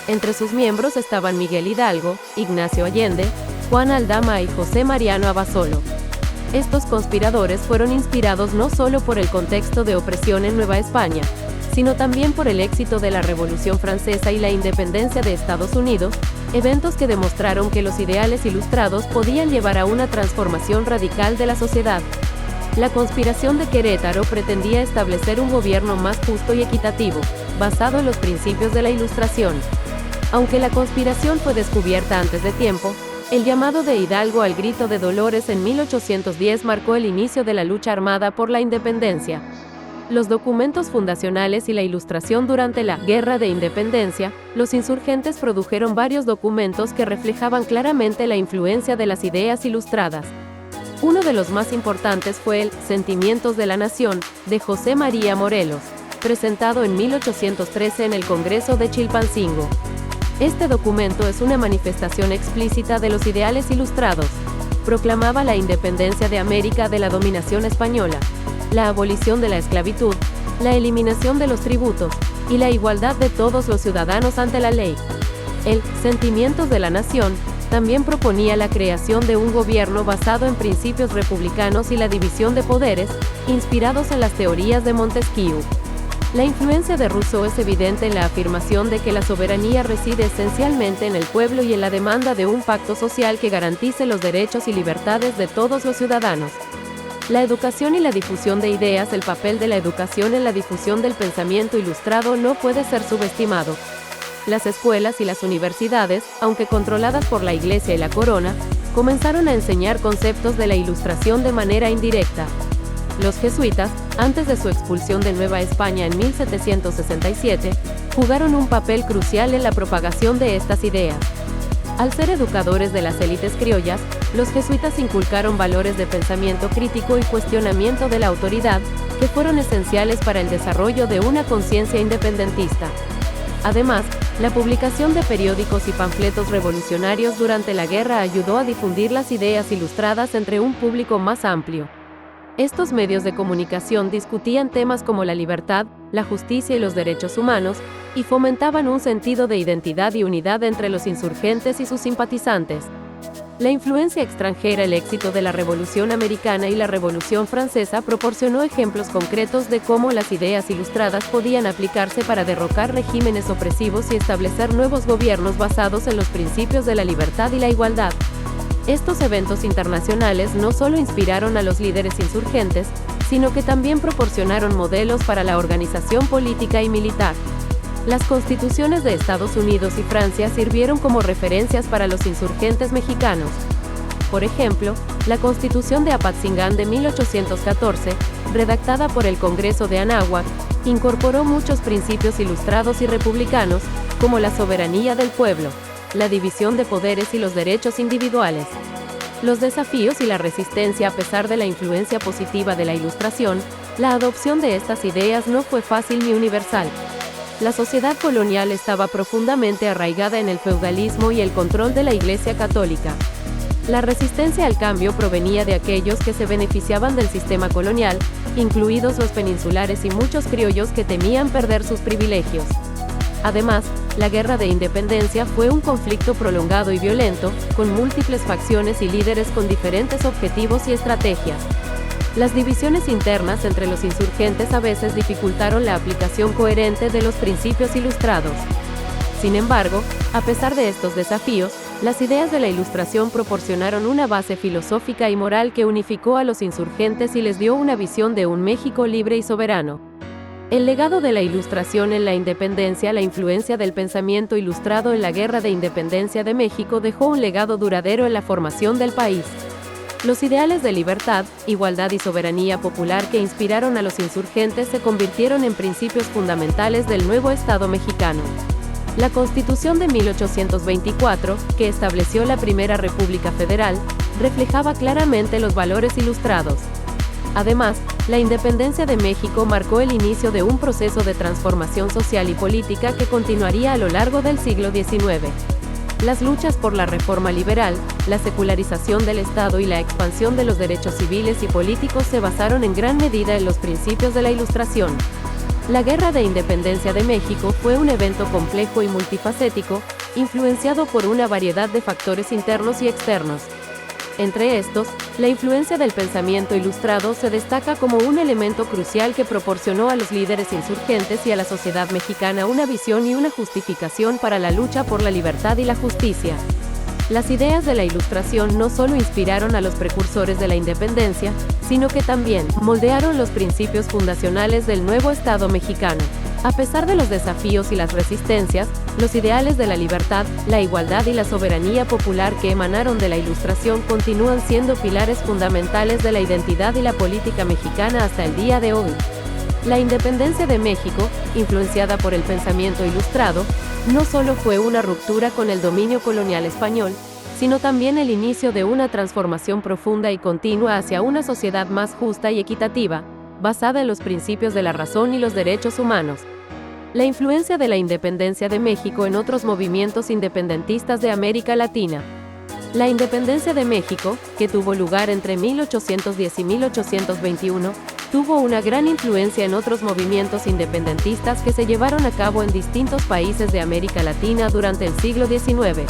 Entre sus miembros estaban Miguel Hidalgo, Ignacio Allende, Juan Aldama y José Mariano Abasolo. Estos conspiradores fueron inspirados no solo por el contexto de opresión en Nueva España, sino también por el éxito de la Revolución Francesa y la independencia de Estados Unidos, eventos que demostraron que los ideales ilustrados podían llevar a una transformación radical de la sociedad. La conspiración de Querétaro pretendía establecer un gobierno más justo y equitativo, basado en los principios de la Ilustración. Aunque la conspiración fue descubierta antes de tiempo, el llamado de Hidalgo al grito de Dolores en 1810 marcó el inicio de la lucha armada por la independencia. Los documentos fundacionales y la Ilustración. Durante la Guerra de Independencia, los insurgentes produjeron varios documentos que reflejaban claramente la influencia de las ideas ilustradas. Uno de los más importantes fue el Sentimientos de la Nación, de José María Morelos, presentado en 1813 en el Congreso de Chilpancingo. Este documento es una manifestación explícita de los ideales ilustrados. Proclamaba la independencia de América de la dominación española, la abolición de la esclavitud, la eliminación de los tributos, y la igualdad de todos los ciudadanos ante la ley. El Sentimientos de la Nación también proponía la creación de un gobierno basado en principios republicanos y la división de poderes, inspirados en las teorías de Montesquieu. La influencia de Rousseau es evidente en la afirmación de que la soberanía reside esencialmente en el pueblo y en la demanda de un pacto social que garantice los derechos y libertades de todos los ciudadanos. La educación y la difusión de ideas. El papel de la educación en la difusión del pensamiento ilustrado no puede ser subestimado. Las escuelas y las universidades, aunque controladas por la Iglesia y la Corona, comenzaron a enseñar conceptos de la Ilustración de manera indirecta. Los jesuitas, antes de su expulsión de Nueva España en 1767, jugaron un papel crucial en la propagación de estas ideas. Al ser educadores de las élites criollas, los jesuitas inculcaron valores de pensamiento crítico y cuestionamiento de la autoridad, que fueron esenciales para el desarrollo de una conciencia independentista. Además, la publicación de periódicos y panfletos revolucionarios durante la guerra ayudó a difundir las ideas ilustradas entre un público más amplio. Estos medios de comunicación discutían temas como la libertad, la justicia y los derechos humanos, y fomentaban un sentido de identidad y unidad entre los insurgentes y sus simpatizantes. La influencia extranjera. El éxito de la Revolución Americana y la Revolución Francesa proporcionó ejemplos concretos de cómo las ideas ilustradas podían aplicarse para derrocar regímenes opresivos y establecer nuevos gobiernos basados en los principios de la libertad y la igualdad. Estos eventos internacionales no solo inspiraron a los líderes insurgentes, sino que también proporcionaron modelos para la organización política y militar. Las constituciones de Estados Unidos y Francia sirvieron como referencias para los insurgentes mexicanos. Por ejemplo, la Constitución de Apatzingán de 1814, redactada por el Congreso de Anáhuac, incorporó muchos principios ilustrados y republicanos, como la soberanía del pueblo, la división de poderes y los derechos individuales. Los desafíos y la resistencia. A pesar de la influencia positiva de la Ilustración, la adopción de estas ideas no fue fácil ni universal. La sociedad colonial estaba profundamente arraigada en el feudalismo y el control de la Iglesia Católica. La resistencia al cambio provenía de aquellos que se beneficiaban del sistema colonial, incluidos los peninsulares y muchos criollos que temían perder sus privilegios. Además, la Guerra de Independencia fue un conflicto prolongado y violento, con múltiples facciones y líderes con diferentes objetivos y estrategias. Las divisiones internas entre los insurgentes a veces dificultaron la aplicación coherente de los principios ilustrados. Sin embargo, a pesar de estos desafíos, las ideas de la Ilustración proporcionaron una base filosófica y moral que unificó a los insurgentes y les dio una visión de un México libre y soberano. El legado de la Ilustración en la independencia. La influencia del pensamiento ilustrado en la Guerra de Independencia de México dejó un legado duradero en la formación del país. Los ideales de libertad, igualdad y soberanía popular que inspiraron a los insurgentes se convirtieron en principios fundamentales del nuevo Estado mexicano. La Constitución de 1824, que estableció la Primera República Federal, reflejaba claramente los valores ilustrados. Además, la independencia de México marcó el inicio de un proceso de transformación social y política que continuaría a lo largo del siglo XIX. Las luchas por la reforma liberal, la secularización del Estado y la expansión de los derechos civiles y políticos se basaron en gran medida en los principios de la Ilustración. La Guerra de Independencia de México fue un evento complejo y multifacético, influenciado por una variedad de factores internos y externos. Entre estos, la influencia del pensamiento ilustrado se destaca como un elemento crucial que proporcionó a los líderes insurgentes y a la sociedad mexicana una visión y una justificación para la lucha por la libertad y la justicia. Las ideas de la Ilustración no solo inspiraron a los precursores de la independencia, sino que también moldearon los principios fundacionales del nuevo Estado mexicano. A pesar de los desafíos y las resistencias, los ideales de la libertad, la igualdad y la soberanía popular que emanaron de la Ilustración continúan siendo pilares fundamentales de la identidad y la política mexicana hasta el día de hoy. La independencia de México, influenciada por el pensamiento ilustrado, no solo fue una ruptura con el dominio colonial español, sino también el inicio de una transformación profunda y continua hacia una sociedad más justa y equitativa, basada en los principios de la razón y los derechos humanos. La influencia de la independencia de México en otros movimientos independentistas de América Latina. La independencia de México, que tuvo lugar entre 1810 y 1821, tuvo una gran influencia en otros movimientos independentistas que se llevaron a cabo en distintos países de América Latina durante el siglo XIX.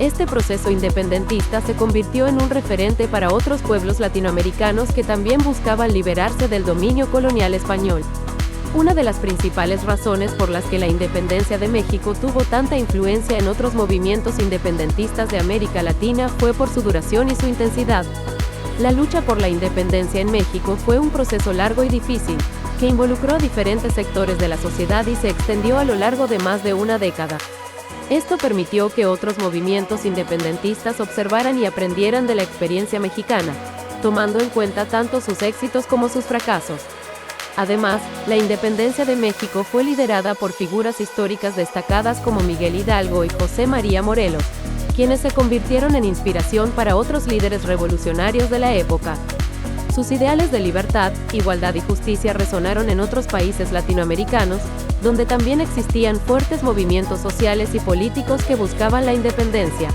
Este proceso independentista se convirtió en un referente para otros pueblos latinoamericanos que también buscaban liberarse del dominio colonial español. Una de las principales razones por las que la independencia de México tuvo tanta influencia en otros movimientos independentistas de América Latina fue por su duración y su intensidad. La lucha por la independencia en México fue un proceso largo y difícil, que involucró a diferentes sectores de la sociedad y se extendió a lo largo de más de una década. Esto permitió que otros movimientos independentistas observaran y aprendieran de la experiencia mexicana, tomando en cuenta tanto sus éxitos como sus fracasos. Además, la independencia de México fue liderada por figuras históricas destacadas como Miguel Hidalgo y José María Morelos, quienes se convirtieron en inspiración para otros líderes revolucionarios de la época. Sus ideales de libertad, igualdad y justicia resonaron en otros países latinoamericanos, donde también existían fuertes movimientos sociales y políticos que buscaban la independencia.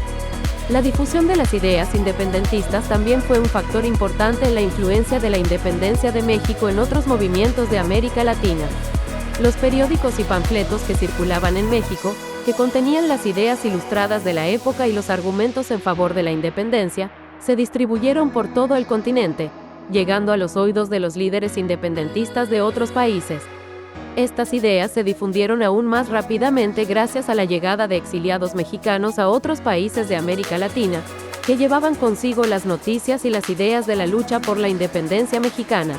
La difusión de las ideas independentistas también fue un factor importante en la influencia de la independencia de México en otros movimientos de América Latina. Los periódicos y panfletos que circulaban en México, que contenían las ideas ilustradas de la época y los argumentos en favor de la independencia, se distribuyeron por todo el continente, llegando a los oídos de los líderes independentistas de otros países. Estas ideas se difundieron aún más rápidamente gracias a la llegada de exiliados mexicanos a otros países de América Latina, que llevaban consigo las noticias y las ideas de la lucha por la independencia mexicana.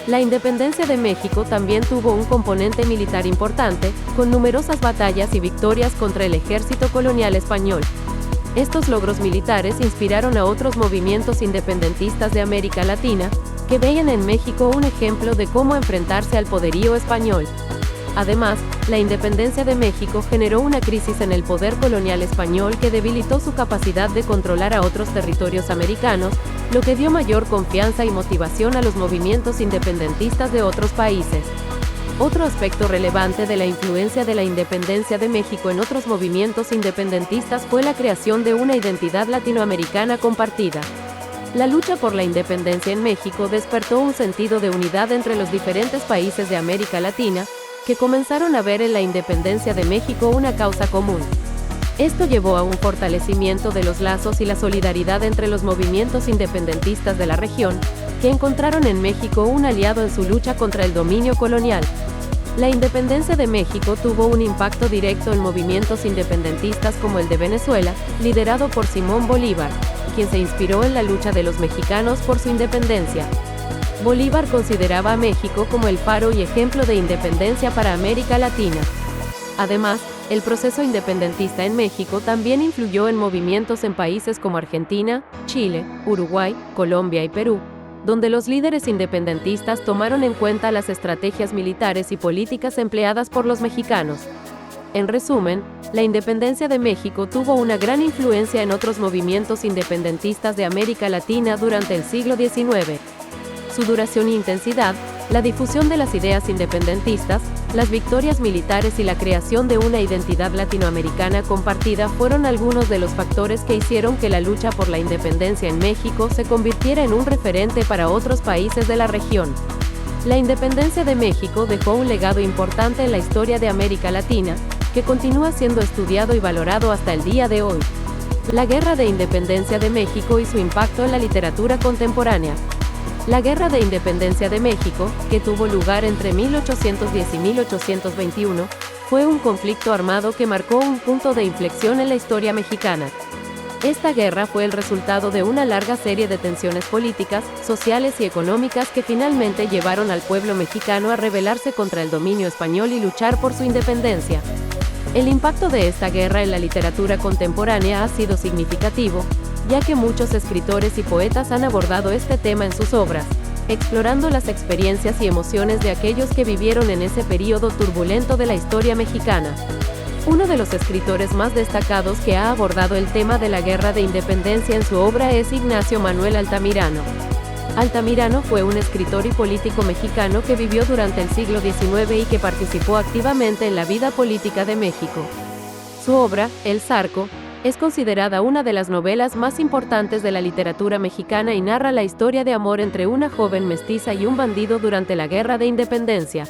La independencia de México también tuvo un componente militar importante, con numerosas batallas y victorias contra el ejército colonial español. Estos logros militares inspiraron a otros movimientos independentistas de América Latina, que veían en México un ejemplo de cómo enfrentarse al poderío español. Además, la independencia de México generó una crisis en el poder colonial español que debilitó su capacidad de controlar a otros territorios americanos, lo que dio mayor confianza y motivación a los movimientos independentistas de otros países. Otro aspecto relevante de la influencia de la independencia de México en otros movimientos independentistas fue la creación de una identidad latinoamericana compartida. La lucha por la independencia en México despertó un sentido de unidad entre los diferentes países de América Latina, que comenzaron a ver en la independencia de México una causa común. Esto llevó a un fortalecimiento de los lazos y la solidaridad entre los movimientos independentistas de la región, que encontraron en México un aliado en su lucha contra el dominio colonial. La independencia de México tuvo un impacto directo en movimientos independentistas como el de Venezuela, liderado por Simón Bolívar, quien se inspiró en la lucha de los mexicanos por su independencia. Bolívar consideraba a México como el faro y ejemplo de independencia para América Latina. Además, el proceso independentista en México también influyó en movimientos en países como Argentina, Chile, Uruguay, Colombia y Perú, donde los líderes independentistas tomaron en cuenta las estrategias militares y políticas empleadas por los mexicanos. En resumen, la independencia de México tuvo una gran influencia en otros movimientos independentistas de América Latina durante el siglo XIX. Su duración e intensidad, la difusión de las ideas independentistas, las victorias militares y la creación de una identidad latinoamericana compartida fueron algunos de los factores que hicieron que la lucha por la independencia en México se convirtiera en un referente para otros países de la región. La independencia de México dejó un legado importante en la historia de América Latina, que continúa siendo estudiado y valorado hasta el día de hoy. La Guerra de Independencia de México y su impacto en la literatura contemporánea. La Guerra de Independencia de México, que tuvo lugar entre 1810 y 1821, fue un conflicto armado que marcó un punto de inflexión en la historia mexicana. Esta guerra fue el resultado de una larga serie de tensiones políticas, sociales y económicas que finalmente llevaron al pueblo mexicano a rebelarse contra el dominio español y luchar por su independencia. El impacto de esta guerra en la literatura contemporánea ha sido significativo, ya que muchos escritores y poetas han abordado este tema en sus obras, explorando las experiencias y emociones de aquellos que vivieron en ese período turbulento de la historia mexicana. Uno de los escritores más destacados que ha abordado el tema de la Guerra de Independencia en su obra es Ignacio Manuel Altamirano. Altamirano fue un escritor y político mexicano que vivió durante el siglo XIX y que participó activamente en la vida política de México. Su obra, El Zarco, es considerada una de las novelas más importantes de la literatura mexicana y narra la historia de amor entre una joven mestiza y un bandido durante la Guerra de Independencia.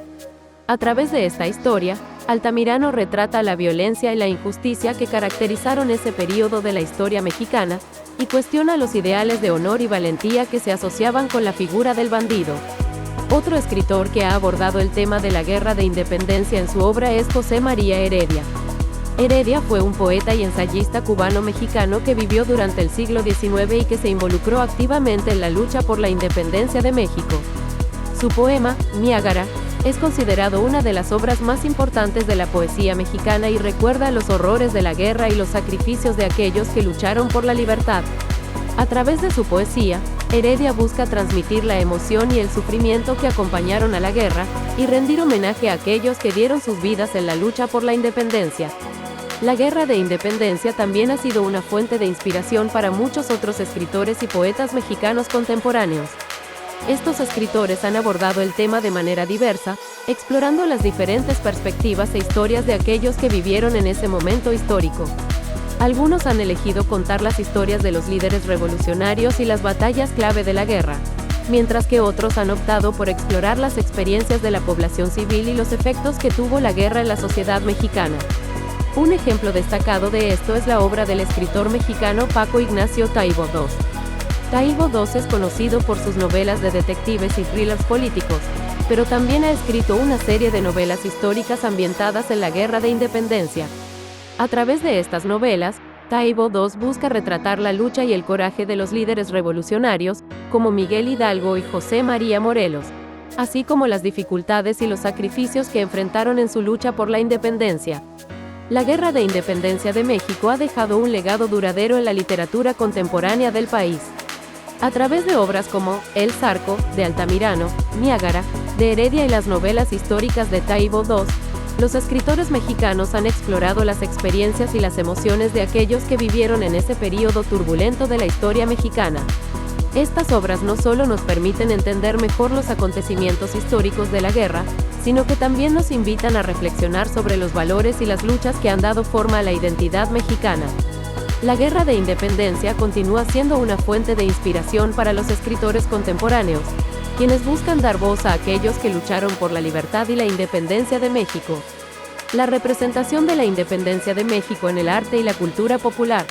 A través de esta historia, Altamirano retrata la violencia y la injusticia que caracterizaron ese período de la historia mexicana, y cuestiona los ideales de honor y valentía que se asociaban con la figura del bandido. Otro escritor que ha abordado el tema de la Guerra de Independencia en su obra es José María Heredia. Heredia fue un poeta y ensayista cubano-mexicano que vivió durante el siglo XIX y que se involucró activamente en la lucha por la independencia de México. Su poema, Niágara, es considerado una de las obras más importantes de la poesía mexicana y recuerda los horrores de la guerra y los sacrificios de aquellos que lucharon por la libertad. A través de su poesía, Heredia busca transmitir la emoción y el sufrimiento que acompañaron a la guerra, y rendir homenaje a aquellos que dieron sus vidas en la lucha por la independencia. La Guerra de Independencia también ha sido una fuente de inspiración para muchos otros escritores y poetas mexicanos contemporáneos. Estos escritores han abordado el tema de manera diversa, explorando las diferentes perspectivas e historias de aquellos que vivieron en ese momento histórico. Algunos han elegido contar las historias de los líderes revolucionarios y las batallas clave de la guerra, mientras que otros han optado por explorar las experiencias de la población civil y los efectos que tuvo la guerra en la sociedad mexicana. Un ejemplo destacado de esto es la obra del escritor mexicano Paco Ignacio Taibo II. Taibo II es conocido por sus novelas de detectives y thrillers políticos, pero también ha escrito una serie de novelas históricas ambientadas en la Guerra de Independencia. A través de estas novelas, Taibo II busca retratar la lucha y el coraje de los líderes revolucionarios, como Miguel Hidalgo y José María Morelos, así como las dificultades y los sacrificios que enfrentaron en su lucha por la independencia. La Guerra de Independencia de México ha dejado un legado duradero en la literatura contemporánea del país. A través de obras como El Zarco, de Altamirano, Niágara, de Heredia y las novelas históricas de Taibo II, los escritores mexicanos han explorado las experiencias y las emociones de aquellos que vivieron en ese período turbulento de la historia mexicana. Estas obras no solo nos permiten entender mejor los acontecimientos históricos de la guerra, sino que también nos invitan a reflexionar sobre los valores y las luchas que han dado forma a la identidad mexicana. La Guerra de Independencia continúa siendo una fuente de inspiración para los escritores contemporáneos, quienes buscan dar voz a aquellos que lucharon por la libertad y la independencia de México. La representación de la independencia de México en el arte y la cultura popular.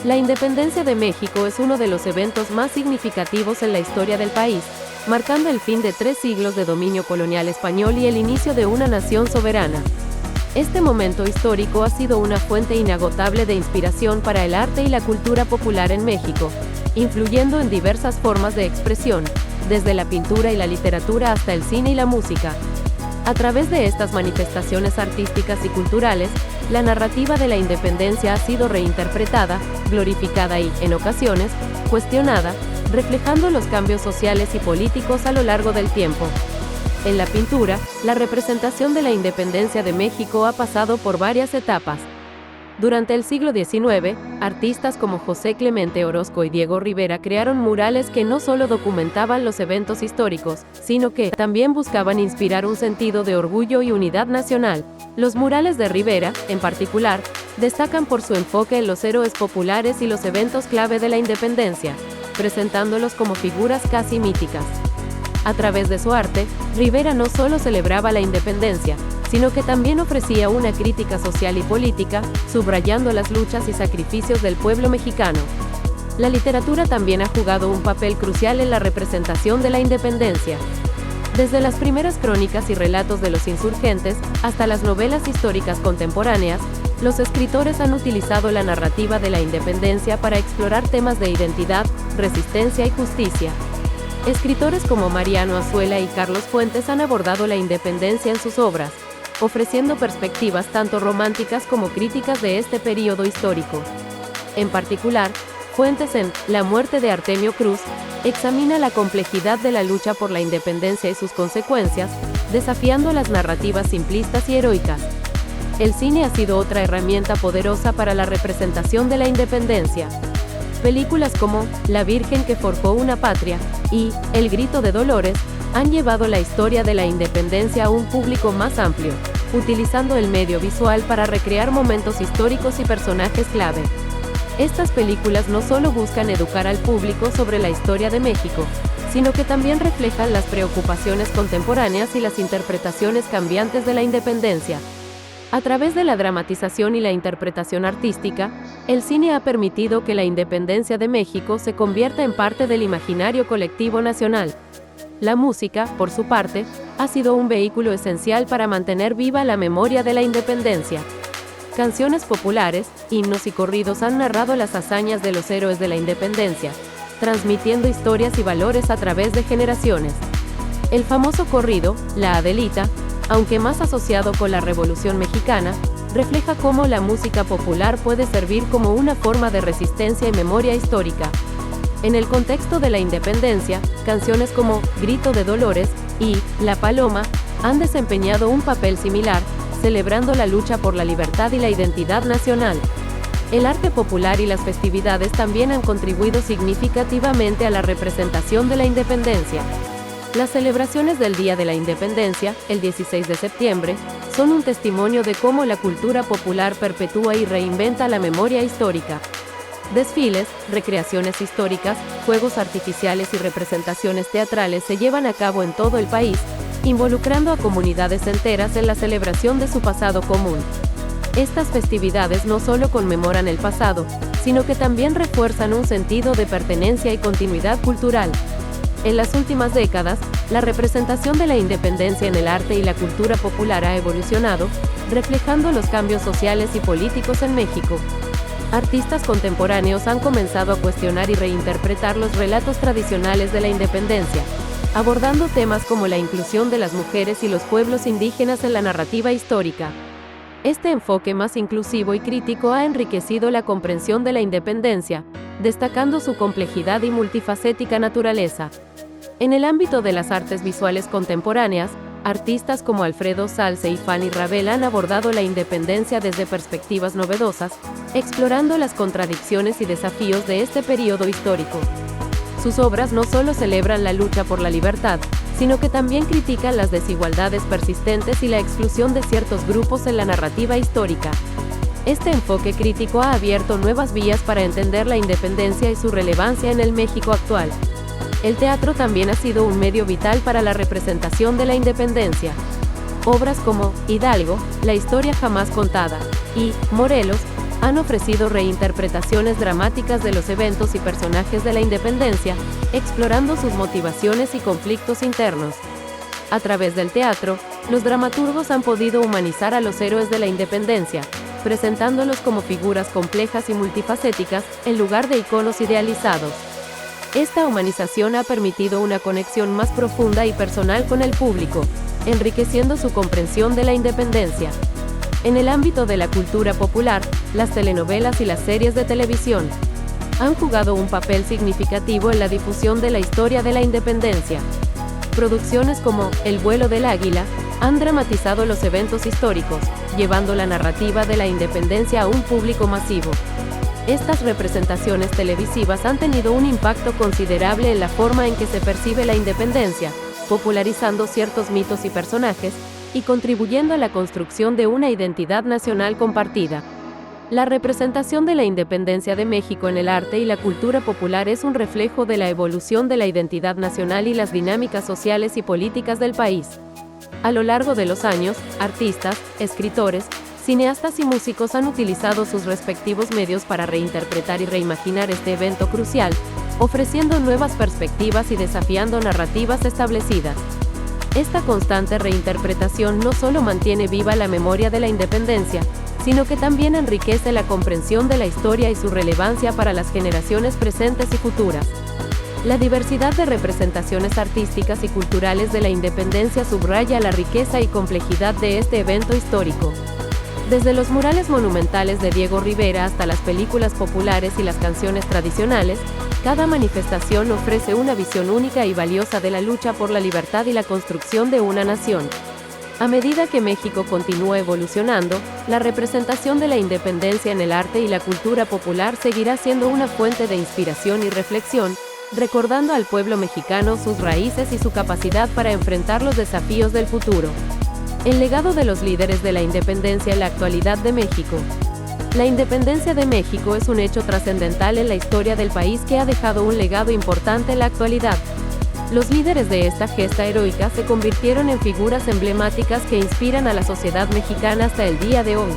La independencia de México es uno de los eventos más significativos en la historia del país, marcando el fin de 3 siglos de dominio colonial español y el inicio de una nación soberana. Este momento histórico ha sido una fuente inagotable de inspiración para el arte y la cultura popular en México, influyendo en diversas formas de expresión, desde la pintura y la literatura hasta el cine y la música. A través de estas manifestaciones artísticas y culturales, la narrativa de la independencia ha sido reinterpretada, glorificada y, en ocasiones, cuestionada, reflejando los cambios sociales y políticos a lo largo del tiempo. En la pintura, la representación de la independencia de México ha pasado por varias etapas. Durante el siglo XIX, artistas como José Clemente Orozco y Diego Rivera crearon murales que no solo documentaban los eventos históricos, sino que también buscaban inspirar un sentido de orgullo y unidad nacional. Los murales de Rivera, en particular, destacan por su enfoque en los héroes populares y los eventos clave de la independencia, presentándolos como figuras casi míticas. A través de su arte, Rivera no solo celebraba la independencia, sino que también ofrecía una crítica social y política, subrayando las luchas y sacrificios del pueblo mexicano. La literatura también ha jugado un papel crucial en la representación de la independencia. Desde las primeras crónicas y relatos de los insurgentes, hasta las novelas históricas contemporáneas, los escritores han utilizado la narrativa de la independencia para explorar temas de identidad, resistencia y justicia. Escritores como Mariano Azuela y Carlos Fuentes han abordado la independencia en sus obras, ofreciendo perspectivas tanto románticas como críticas de este periodo histórico. En particular, Fuentes en La muerte de Artemio Cruz examina la complejidad de la lucha por la independencia y sus consecuencias, desafiando las narrativas simplistas y heroicas. El cine ha sido otra herramienta poderosa para la representación de la independencia. Películas como La Virgen que forjó una patria y El grito de Dolores han llevado la historia de la independencia a un público más amplio, utilizando el medio visual para recrear momentos históricos y personajes clave. Estas películas no solo buscan educar al público sobre la historia de México, sino que también reflejan las preocupaciones contemporáneas y las interpretaciones cambiantes de la independencia. A través de la dramatización y la interpretación artística, el cine ha permitido que la independencia de México se convierta en parte del imaginario colectivo nacional. La música, por su parte, ha sido un vehículo esencial para mantener viva la memoria de la independencia. Canciones populares, himnos y corridos han narrado las hazañas de los héroes de la independencia, transmitiendo historias y valores a través de generaciones. El famoso corrido, La Adelita, aunque más asociado con la Revolución Mexicana, refleja cómo la música popular puede servir como una forma de resistencia y memoria histórica. En el contexto de la independencia, canciones como Grito de Dolores y La Paloma han desempeñado un papel similar, celebrando la lucha por la libertad y la identidad nacional. El arte popular y las festividades también han contribuido significativamente a la representación de la independencia. Las celebraciones del Día de la Independencia, el 16 de septiembre, son un testimonio de cómo la cultura popular perpetúa y reinventa la memoria histórica. Desfiles, recreaciones históricas, fuegos artificiales y representaciones teatrales se llevan a cabo en todo el país, involucrando a comunidades enteras en la celebración de su pasado común. Estas festividades no solo conmemoran el pasado, sino que también refuerzan un sentido de pertenencia y continuidad cultural. En las últimas décadas, la representación de la independencia en el arte y la cultura popular ha evolucionado, reflejando los cambios sociales y políticos en México. Artistas contemporáneos han comenzado a cuestionar y reinterpretar los relatos tradicionales de la independencia, abordando temas como la inclusión de las mujeres y los pueblos indígenas en la narrativa histórica. Este enfoque más inclusivo y crítico ha enriquecido la comprensión de la independencia, destacando su complejidad y multifacética naturaleza. En el ámbito de las artes visuales contemporáneas, artistas como Alfredo Zalce y Fanny Rabel han abordado la independencia desde perspectivas novedosas, explorando las contradicciones y desafíos de este periodo histórico. Sus obras no solo celebran la lucha por la libertad, sino que también critican las desigualdades persistentes y la exclusión de ciertos grupos en la narrativa histórica. Este enfoque crítico ha abierto nuevas vías para entender la independencia y su relevancia en el México actual. El teatro también ha sido un medio vital para la representación de la independencia. Obras como Hidalgo, La historia jamás contada, y Morelos, han ofrecido reinterpretaciones dramáticas de los eventos y personajes de la independencia, explorando sus motivaciones y conflictos internos. A través del teatro, los dramaturgos han podido humanizar a los héroes de la independencia, presentándolos como figuras complejas y multifacéticas, en lugar de iconos idealizados. Esta humanización ha permitido una conexión más profunda y personal con el público, enriqueciendo su comprensión de la independencia. En el ámbito de la cultura popular, las telenovelas y las series de televisión han jugado un papel significativo en la difusión de la historia de la independencia. Producciones como El vuelo del águila han dramatizado los eventos históricos, llevando la narrativa de la independencia a un público masivo. Estas representaciones televisivas han tenido un impacto considerable en la forma en que se percibe la independencia, popularizando ciertos mitos y personajes, y contribuyendo a la construcción de una identidad nacional compartida. La representación de la independencia de México en el arte y la cultura popular es un reflejo de la evolución de la identidad nacional y las dinámicas sociales y políticas del país. A lo largo de los años, artistas, escritores, cineastas y músicos han utilizado sus respectivos medios para reinterpretar y reimaginar este evento crucial, ofreciendo nuevas perspectivas y desafiando narrativas establecidas. Esta constante reinterpretación no solo mantiene viva la memoria de la independencia, sino que también enriquece la comprensión de la historia y su relevancia para las generaciones presentes y futuras. La diversidad de representaciones artísticas y culturales de la independencia subraya la riqueza y complejidad de este evento histórico. Desde los murales monumentales de Diego Rivera hasta las películas populares y las canciones tradicionales, cada manifestación ofrece una visión única y valiosa de la lucha por la libertad y la construcción de una nación. A medida que México continúa evolucionando, la representación de la independencia en el arte y la cultura popular seguirá siendo una fuente de inspiración y reflexión, recordando al pueblo mexicano sus raíces y su capacidad para enfrentar los desafíos del futuro. El legado de los líderes de la independencia en la actualidad de México. La independencia de México es un hecho trascendental en la historia del país que ha dejado un legado importante en la actualidad. Los líderes de esta gesta heroica se convirtieron en figuras emblemáticas que inspiran a la sociedad mexicana hasta el día de hoy.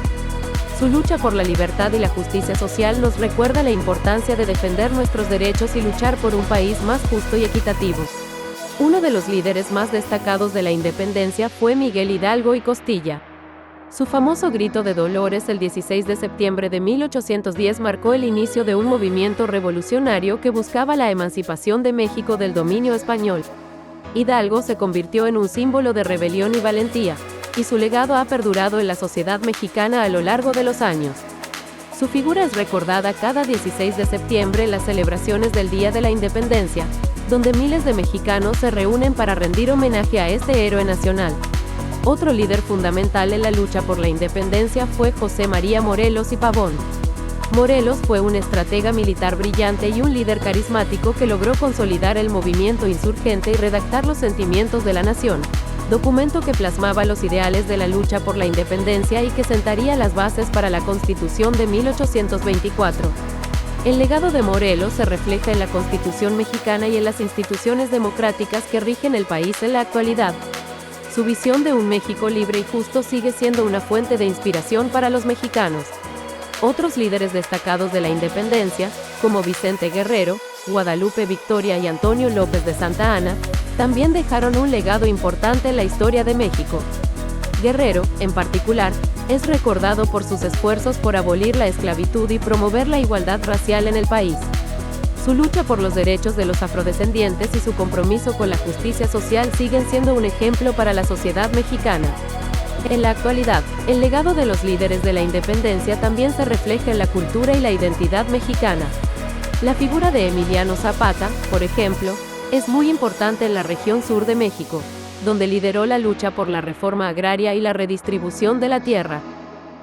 Su lucha por la libertad y la justicia social nos recuerda la importancia de defender nuestros derechos y luchar por un país más justo y equitativo. Uno de los líderes más destacados de la independencia fue Miguel Hidalgo y Costilla. Su famoso grito de Dolores el 16 de septiembre de 1810 marcó el inicio de un movimiento revolucionario que buscaba la emancipación de México del dominio español. Hidalgo se convirtió en un símbolo de rebelión y valentía, y su legado ha perdurado en la sociedad mexicana a lo largo de los años. Su figura es recordada cada 16 de septiembre en las celebraciones del Día de la Independencia, donde miles de mexicanos se reúnen para rendir homenaje a este héroe nacional. Otro líder fundamental en la lucha por la independencia fue José María Morelos y Pavón. Morelos fue un estratega militar brillante y un líder carismático que logró consolidar el movimiento insurgente y redactar los sentimientos de la nación, documento que plasmaba los ideales de la lucha por la independencia y que sentaría las bases para la Constitución de 1824. El legado de Morelos se refleja en la Constitución mexicana y en las instituciones democráticas que rigen el país en la actualidad. Su visión de un México libre y justo sigue siendo una fuente de inspiración para los mexicanos. Otros líderes destacados de la independencia, como Vicente Guerrero, Guadalupe Victoria y Antonio López de Santa Anna, también dejaron un legado importante en la historia de México. Guerrero, en particular, Es recordado por sus esfuerzos por abolir la esclavitud y promover la igualdad racial en el país. Su lucha por los derechos de los afrodescendientes y su compromiso con la justicia social siguen siendo un ejemplo para la sociedad mexicana. En la actualidad, el legado de los líderes de la independencia también se refleja en la cultura y la identidad mexicana. La figura de Emiliano Zapata, por ejemplo, es muy importante en la región sur de México, donde lideró la lucha por la reforma agraria y la redistribución de la tierra.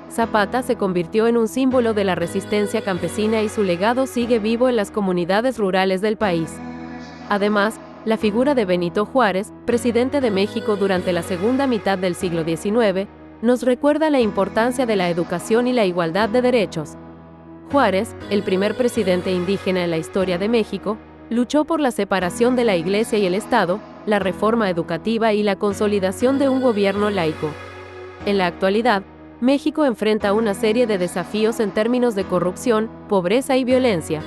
Zapata se convirtió en un símbolo de la resistencia campesina y su legado sigue vivo en las comunidades rurales del país. Además, la figura de Benito Juárez, presidente de México durante la segunda mitad del siglo XIX, nos recuerda la importancia de la educación y la igualdad de derechos. Juárez, el primer presidente indígena en la historia de México, luchó por la separación de la Iglesia y el Estado, la reforma educativa y la consolidación de un gobierno laico. En la actualidad, México enfrenta una serie de desafíos en términos de corrupción, pobreza y violencia.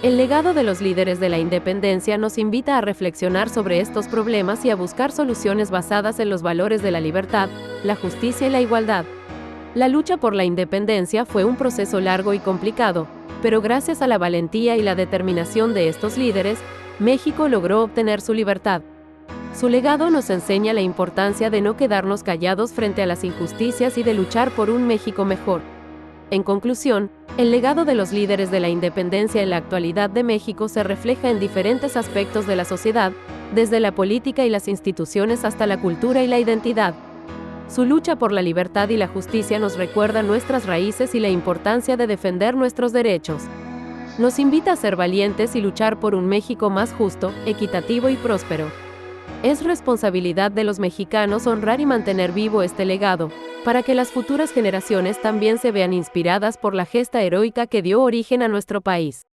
El legado de los líderes de la independencia nos invita a reflexionar sobre estos problemas y a buscar soluciones basadas en los valores de la libertad, la justicia y la igualdad. La lucha por la independencia fue un proceso largo y complicado, pero gracias a la valentía y la determinación de estos líderes, México logró obtener su libertad. Su legado nos enseña la importancia de no quedarnos callados frente a las injusticias y de luchar por un México mejor. En conclusión, el legado de los líderes de la independencia en la actualidad de México se refleja en diferentes aspectos de la sociedad, desde la política y las instituciones hasta la cultura y la identidad. Su lucha por la libertad y la justicia nos recuerda nuestras raíces y la importancia de defender nuestros derechos. Nos invita a ser valientes y luchar por un México más justo, equitativo y próspero. Es responsabilidad de los mexicanos honrar y mantener vivo este legado, para que las futuras generaciones también se vean inspiradas por la gesta heroica que dio origen a nuestro país.